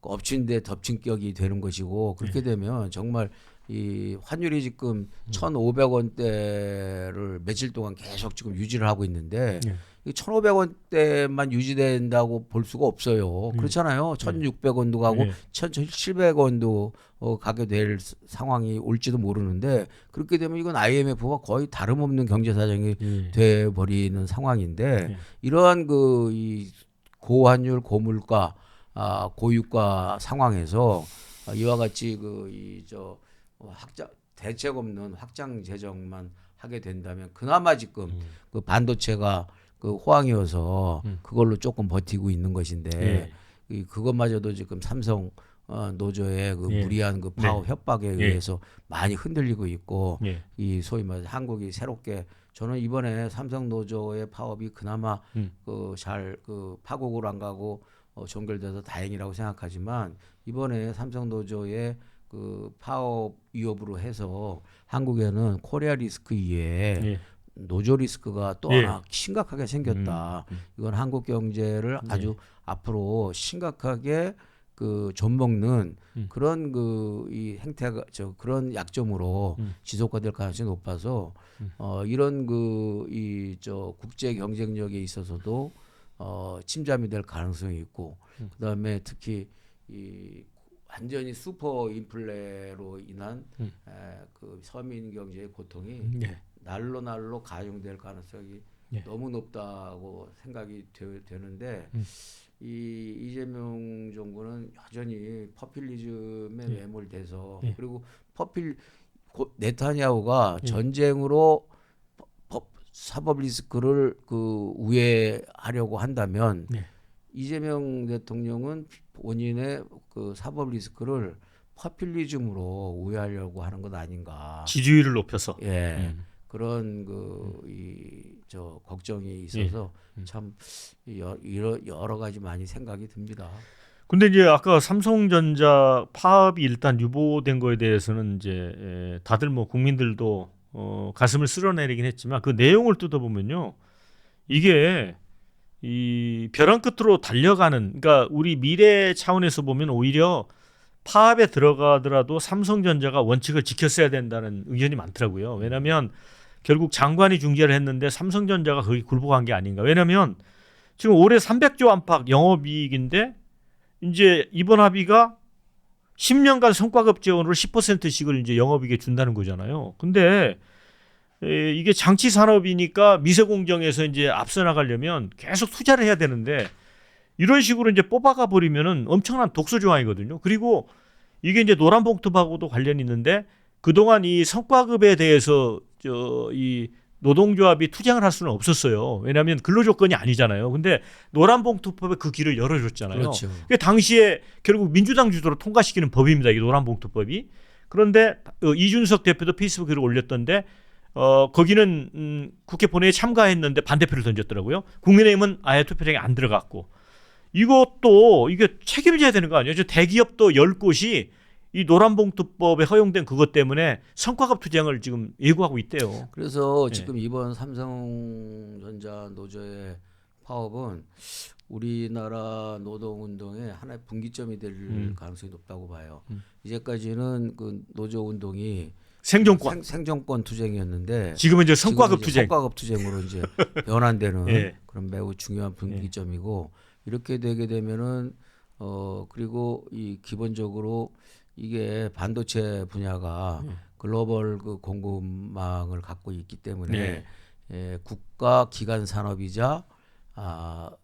엎친 데 덮친 격이 되는 것이고 그렇게 되면 정말 이 환율이 지금 1,500원대를 며칠 동안 계속 지금 유지를 하고 있는데 이 1,500원대만 유지된다고 볼 수가 없어요. 그렇잖아요. 1,600원도 가고 1,700원도 가게 될 상황이 올지도 모르는데 그렇게 되면 이건 IMF와 거의 다름없는 경제 사정이 돼 버리는 상황인데 이러한 그 이 고환율, 고물가, 고유가 상황에서 이와 같이 대책 없는 확장 재정만 하게 된다면 그나마 지금 그 반도체가 그 호황이어서 그걸로 조금 버티고 있는 것인데 그것마저도 지금 삼성 노조의 그 무리한 그 파업 협박에 의해서 많이 흔들리고 있고 이 소위 말해 한국이 새롭게 저는 이번에 삼성 노조의 파업이 그나마 잘 파국으로 안 가고 종결돼서 다행이라고 생각하지만 이번에 삼성 노조의 그 파업 위협으로 해서 한국에는 코리아 리스크 이외에 노조 리스크가 또 하나 심각하게 생겼다. 이건 한국 경제를 아주 앞으로 심각하게 그 좀먹는 그런 이 행태가 그런 약점으로 지속화될 가능성이 높아서 이런 국제 경쟁력에 있어서도 침잠이 될 가능성이 있고 그다음에 특히 이 완전히 슈퍼 인플레로 인한 그 서민 경제의 고통이 날로 가중될 가능성이 너무 높다고 생각이 되는데 이 이재명 정부는 여전히 퍼퓰리즘에 매몰돼서 그리고 네타냐후가 전쟁으로 사법 리스크를 그 우회하려고 한다면 이재명 대통령은 본인의 그 사법 리스크를 퍼퓰리즘으로 우회하려고 하는 것 아닌가. 지지율을 높여서. 그런 저 걱정이 있어서 참 여러 가지 많이 생각이 듭니다. 근데 이제 아까 삼성전자 파업이 일단 유보된 거에 대해서는 이제 다들 뭐 국민들도 가슴을 쓸어내리긴 했지만 그 내용을 뜯어보면요. 이게 이 벼랑 끝으로 달려가는 그러니까 우리 미래 차원에서 보면 오히려 파업에 들어가더라도 삼성전자가 원칙을 지켰어야 된다는 의견이 많더라고요. 왜냐하면 결국 장관이 중재를 했는데 삼성전자가 거기 굴복한 게 아닌가. 왜냐하면 지금 올해 300조 안팎 영업이익인데 이제 이번 합의가 10년간 성과급 지원으로 10%씩을 이제 영업이익에 준다는 거잖아요. 근데 이게 장치 산업이니까 미세 공정에서 이제 앞서 나가려면 계속 투자를 해야 되는데 이런 식으로 이제 뽑아가 버리면은 엄청난 독소 조항이거든요. 그리고 이게 이제 노란봉투하고도 관련이 있는데 그동안 이 성과급에 대해서 이 노동조합이 투쟁을 할 수는 없었어요. 왜냐하면 근로조건이 아니잖아요. 근데 노란봉투법에 그 길을 열어줬잖아요. 그렇죠. 그게 당시에 결국 민주당 주도로 통과시키는 법입니다. 이 노란봉투법이. 그런데 이준석 대표도 페이스북 글을 올렸던데 거기는 국회 본회의에 참가했는데 반대표를 던졌더라고요. 국민의힘은 아예 투표장에 안 들어갔고. 이것도 이게 책임져야 되는 거 아니에요? 대기업도 10곳이 이 노란봉투법에 허용된 그것 때문에 성과급 투쟁을 지금 예고하고 있대요. 그래서 지금 이번 삼성전자 노조의 파업은 우리나라 노동운동의 하나의 분기점이 될 가능성이 높다고 봐요. 이제까지는 그 노조운동이 생존권 투쟁이었는데 지금은 이제 성과급 투쟁. 성과급 투쟁으로 이제 변환되는 예. 그런 매우 중요한 분기점이고 이렇게 되게 되면은 그리고 이 기본적으로 이게 반도체 분야가 글로벌 그 공급망을 갖고 있기 때문에 국가 기관 산업이자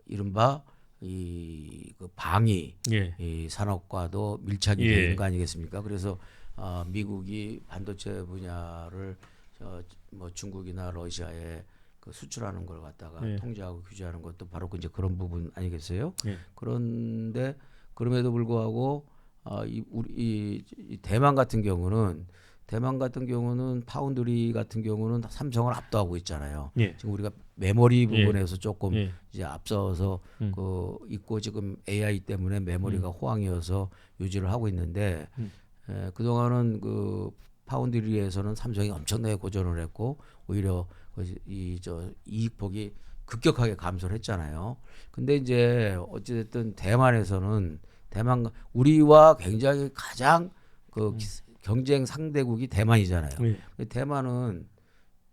이른바 그 방위 이 산업과도 밀착이 되는 거 아니겠습니까? 그래서 미국이 반도체 분야를 뭐 중국이나 러시아에 그 수출하는 걸 갖다가 통제하고 규제하는 것도 바로 이제 그런 부분 아니겠어요? 그런데 그럼에도 불구하고 이 대만 같은 경우는 파운드리 같은 경우는 삼성을 압도하고 있잖아요. 지금 우리가 메모리 부분에서 조금 이제 앞서서 그 있고 지금 AI 때문에 메모리가 호황이어서 유지를 하고 있는데 그동안은 그 파운드리에서는 삼성이 엄청나게 고전을 했고 오히려 이익폭이 급격하게 감소를 했잖아요. 근데 이제 어찌됐든 대만에서는 우리와 굉장히 가장 그 경쟁 상대국이 대만이잖아요. 대만은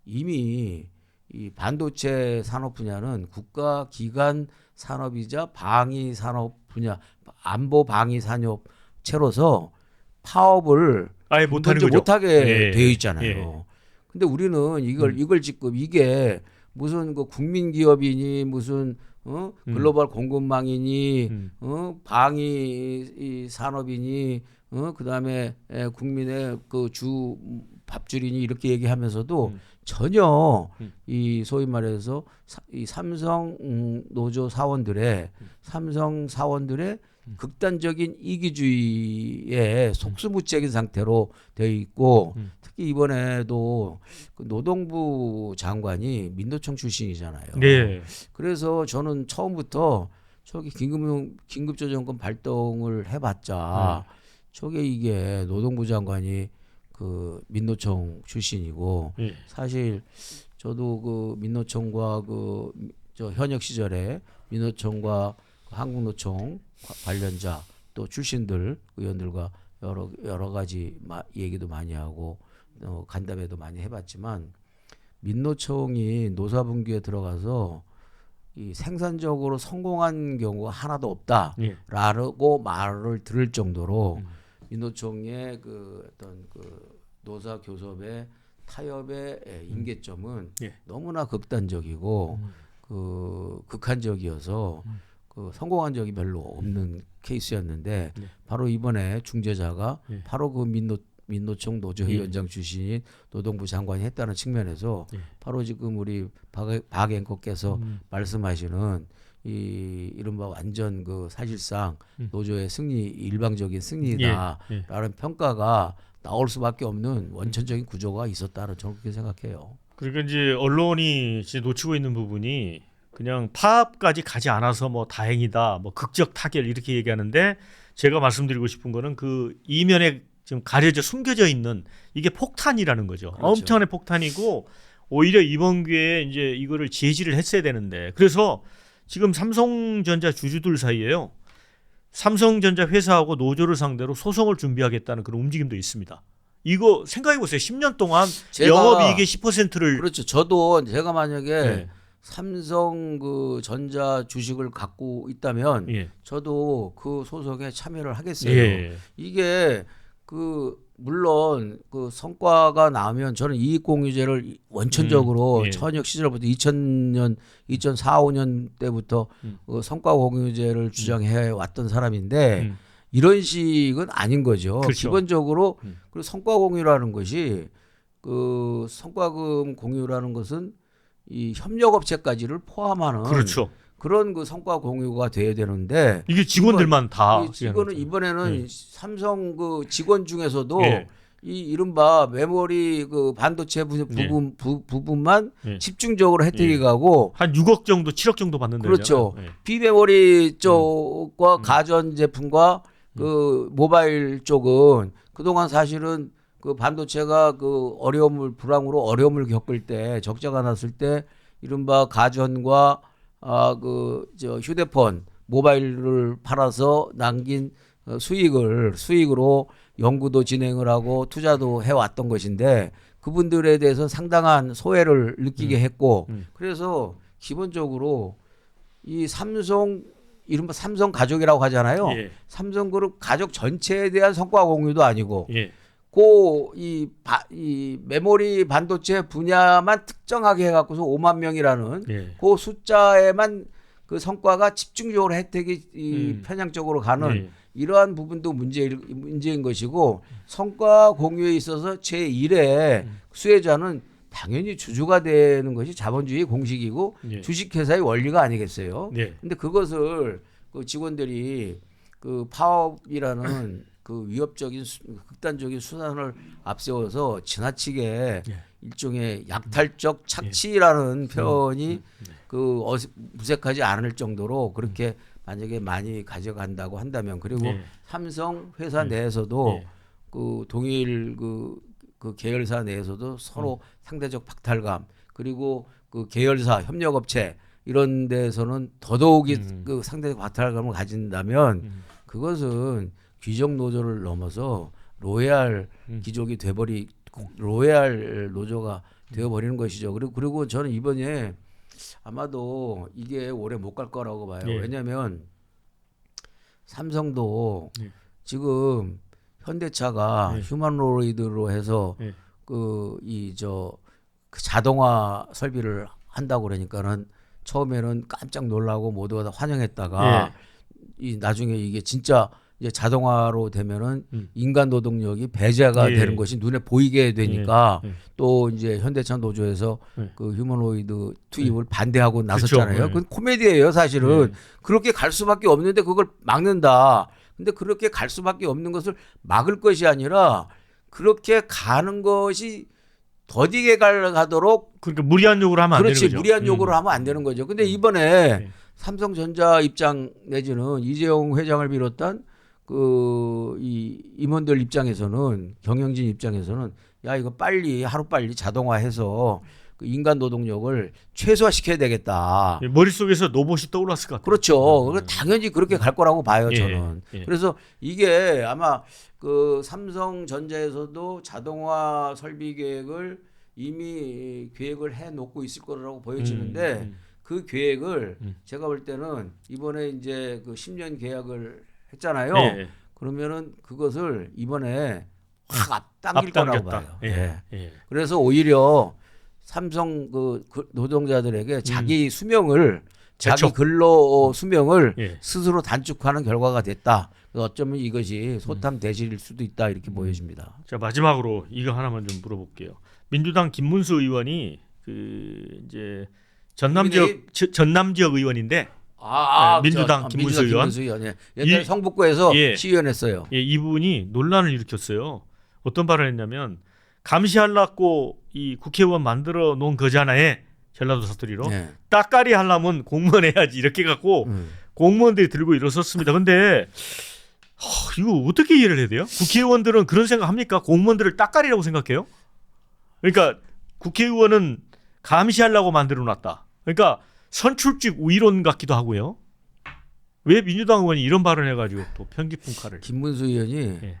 이미 이 반도체 산업 분야는 국가 기관 산업이자 방위 산업 분야, 안보 방위 산업체로서 파업을 아예 못하게 되어 있잖아요. 근데 우리는 이걸 지금 이게 무슨 그 국민 기업이니 무슨 글로벌 공급망이니 방위 산업이니 그다음에 국민의 그 주 밥줄이니 이렇게 얘기하면서도 전혀 이 소위 말해서 이 삼성 노조 사원들의 극단적인 이기주의에 속수무책인 상태로 되어 있고 특히 이번에도 그 노동부 장관이 민노총 출신이잖아요. 그래서 저는 처음부터 저기 긴급조정권 발동을 해봤자 저게 이게 노동부 장관이 그 민노총 출신이고 사실 저도 그 민노총과 저 현역 시절에 민노총과 한국노총 관련자 또 출신들 의원들과 여러 가지 얘기도 많이 하고 간담회도 많이 해봤지만 민노총이 노사분규에 들어가서 이 생산적으로 성공한 경우가 하나도 없다라고 말을 들을 정도로 민노총의 그 어떤 그 노사 교섭의 타협의 임계점은 너무나 극단적이고 그 극한적이어서 그 성공한 적이 별로 없는 케이스였는데 바로 이번에 중재자가 바로 그 민노총 노조위원장 출신인 노동부 장관이 했다는 측면에서 바로 지금 우리 박 앵커께서 말씀하시는 이 이른바 완전 그 사실상 노조의 일방적인 승리다라는 평가가 나올 수밖에 없는 원천적인 구조가 있었다는 저는 그렇게 생각해요. 그러니까 이제 언론이 이제 놓치고 있는 부분이 그냥 파업까지 가지 않아서 뭐 다행이다, 뭐 극적 타결 이렇게 얘기하는데 제가 말씀드리고 싶은 거는 그 이면에 지금 가려져 숨겨져 있는 이게 폭탄이라는 거죠. 그렇죠. 엄청난 폭탄이고 오히려 이번 기회에 이제 이거를 제지를 했어야 되는데 그래서 지금 삼성전자 주주들 사이에요. 삼성전자 회사하고 노조를 상대로 소송을 준비하겠다는 그런 움직임도 있습니다. 이거 생각해 보세요. 10년 동안 영업이익의 10%를 그렇죠. 저도 제가 만약에 네. 삼성 그 전자 주식을 갖고 있다면 예. 저도 그 소송에 참여를 하겠어요. 예. 이게 그 물론 그 성과가 나오면 저는 이익공유제를 원천적으로 예. 천역 시절부터 2000년, 2004, 5년 때부터 그 성과공유제를 주장해 왔던 사람인데 이런 식은 아닌 거죠. 그렇죠. 기본적으로 그 성과공유라는 것이 그 성과금 공유라는 것은 이 협력업체까지를 포함하는 그렇죠. 그런 그 성과 공유가 돼야 되는데 이게 직원들만 다 이거는 이번에는 예. 삼성 그 직원 중에서도 예. 이 이른바 메모리 그 반도체 부분만 예. 집중적으로 혜택이 예. 가고 한 6억 정도, 7억 정도 받는다. 그렇죠. 예. 비메모리 쪽과 가전 제품과 그 모바일 쪽은 그동안 사실은 그 반도체가 그 불황으로 어려움을 겪을 때 적자가 났을 때 이른바 가전과 그 저 휴대폰 모바일을 팔아서 남긴 수익으로 연구도 진행을 하고 투자도 해왔던 것인데 그분들에 대해서 상당한 소외를 느끼게 했고 그래서 기본적으로 이 이른바 삼성 가족이라고 하잖아요. 예. 삼성그룹 가족 전체에 대한 성과 공유도 아니고 예. 이 메모리 반도체 분야만 특정하게 해갖고서 5만 명이라는 예. 그 숫자에만 그 성과가 집중적으로 혜택이 편향적으로 가는 예. 이러한 부분도 문제인 것이고 성과 공유에 있어서 제1의 수혜자는 당연히 주주가 되는 것이 자본주의 공식이고 예. 주식회사의 원리가 아니겠어요. 예. 근데 그것을 그 직원들이 그 파업이라는 그 위협적인 극단적인 수단을 앞세워서 지나치게 일종의 약탈적 착취라는 표현이 그 무색하지 않을 정도로 그렇게 만약에 많이 가져간다고 한다면 그리고 예. 삼성 회사 내에서도 예. 그 동일 그 계열사 내에서도 서로 상대적 박탈감 그리고 그 계열사 협력업체 이런 데서는 더더욱이 그 상대적 박탈감을 가진다면 그것은 귀족 노조를 넘어서 로얄 귀족이 로얄 노조가 되어버리는 것이죠. 그리고 저는 이번에 아마도 이게 오래 못 갈 거라고 봐요. 예. 왜냐하면 삼성도 예. 지금 현대차가 예. 휴머노이드로 해서 예. 그 자동화 설비를 한다고 그러니까는 처음에는 깜짝 놀라고 모두가 다 환영했다가 이 나중에 이게 진짜 이제 자동화로 되면은 인간 노동력이 배제가 예. 되는 것이 눈에 보이게 되니까 예. 또 이제 현대차 노조에서 그 휴머노이드 투입을 반대하고 그쵸. 나섰잖아요. 예. 그건 코미디예요, 사실은. 그렇게 갈 수밖에 없는데 그걸 막는다. 근데 그렇게 갈 수밖에 없는 것을 막을 것이 아니라 그렇게 가는 것이 더디게 가도록 그러니까 무리한 요구를 하면 안 되는 그렇지 거죠. 무리한 요구를 하면 안 되는 거죠. 근데 이번에 삼성전자 입장 내지는 이재용 회장을 비롯한 그 임원들 입장에서는 경영진 입장에서는 야 이거 하루빨리 자동화해서 그 인간 노동력을 최소화시켜야 되겠다. 머릿속에서 로봇이 떠올랐을 것 같아요. 그렇죠. 당연히 그렇게 갈 거라고 봐요, 예. 저는. 예. 그래서 이게 아마 그 삼성전자에서도 자동화 설비 계획을 이미 계획을 해 놓고 있을 거라고 보여지는데 그 계획을 제가 볼 때는 이번에 이제 그 10년 계약을 했잖아요. 예. 그러면은 그것을 이번에 확 앞당길 거라고 봐요. 예. 예. 그래서 오히려 삼성 그 노동자들에게 자기 수명을 자기 제촉. 근로 수명을 예. 스스로 단축하는 결과가 됐다. 그래서 어쩌면 이것이 소탐 대실일 수도 있다 이렇게 보여집니다. 자 마지막으로 이거 하나만 좀 물어볼게요. 민주당 김문수 의원이 그 이제 전남 지역 의원인데 민주당 김문수 의원. 예. 옛날 성북구에서 예. 시의원했어요. 예, 이분이 논란을 일으켰어요. 어떤 발언을 했냐면 감시하려고 이 국회의원 만들어 놓은 거잖아요. 전라도 사투리로. 네. 따까리 하려면 공무원 해야지 이렇게 갖고 공무원들이 들고 일어섰습니다. 근데 이거 어떻게 이해를 해야 돼요? 국회의원들은 그런 생각 합니까? 공무원들을 따까리라고 생각해요? 그러니까 국회의원은 감시하려고 만들어 놨다. 그러니까 선출직 우위론 같기도 하고요. 왜 민주당 의원이 이런 발언을 해가지고 또 편기풍칼을. 김문수 의원이 예.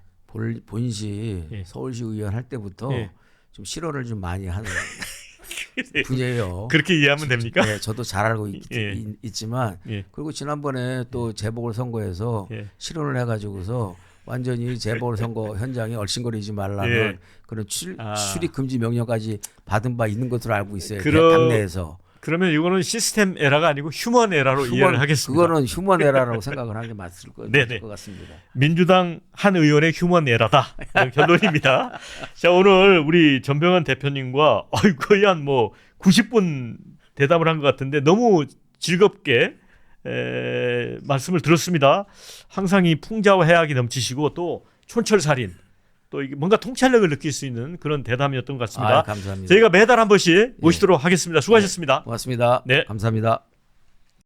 본시 예. 서울시 의원 할 때부터 예. 좀 실언을 좀 많이 하는 분이에요. 그렇게 이해하면 됩니까? 네, 저도 잘 알고 예. 있지만 예. 그리고 지난번에 또 재보궐선거에서 예. 실언을 해가지고서 완전히 재보궐선거 현장에 얼씬거리지 말라는 예. 그런 출입 금지 명령까지 받은 바 있는 것으로 알고 있어요. 그러- 당내에서. 그러면 이거는 시스템 에러가 아니고 휴먼 에러로 이해를 하겠습니다. 그거는 휴먼 에러라고 생각을 하는 게 맞을 네네. 것 같습니다. 민주당 한 의원의 휴먼 에러다. 이런 결론입니다. 자, 오늘 우리 전병환 대표님과 거의 한 뭐 90분 대담을 한 것 같은데 너무 즐겁게 말씀을 들었습니다. 항상 이 풍자와 해악이 넘치시고 또 촌철살인 또 이게 뭔가 통찰력을 느낄 수 있는 그런 대담이었던 것 같습니다. 감사합니다. 저희가 매달 한 번씩 모시도록 하겠습니다. 수고하셨습니다. 고맙습니다. 네. 감사합니다.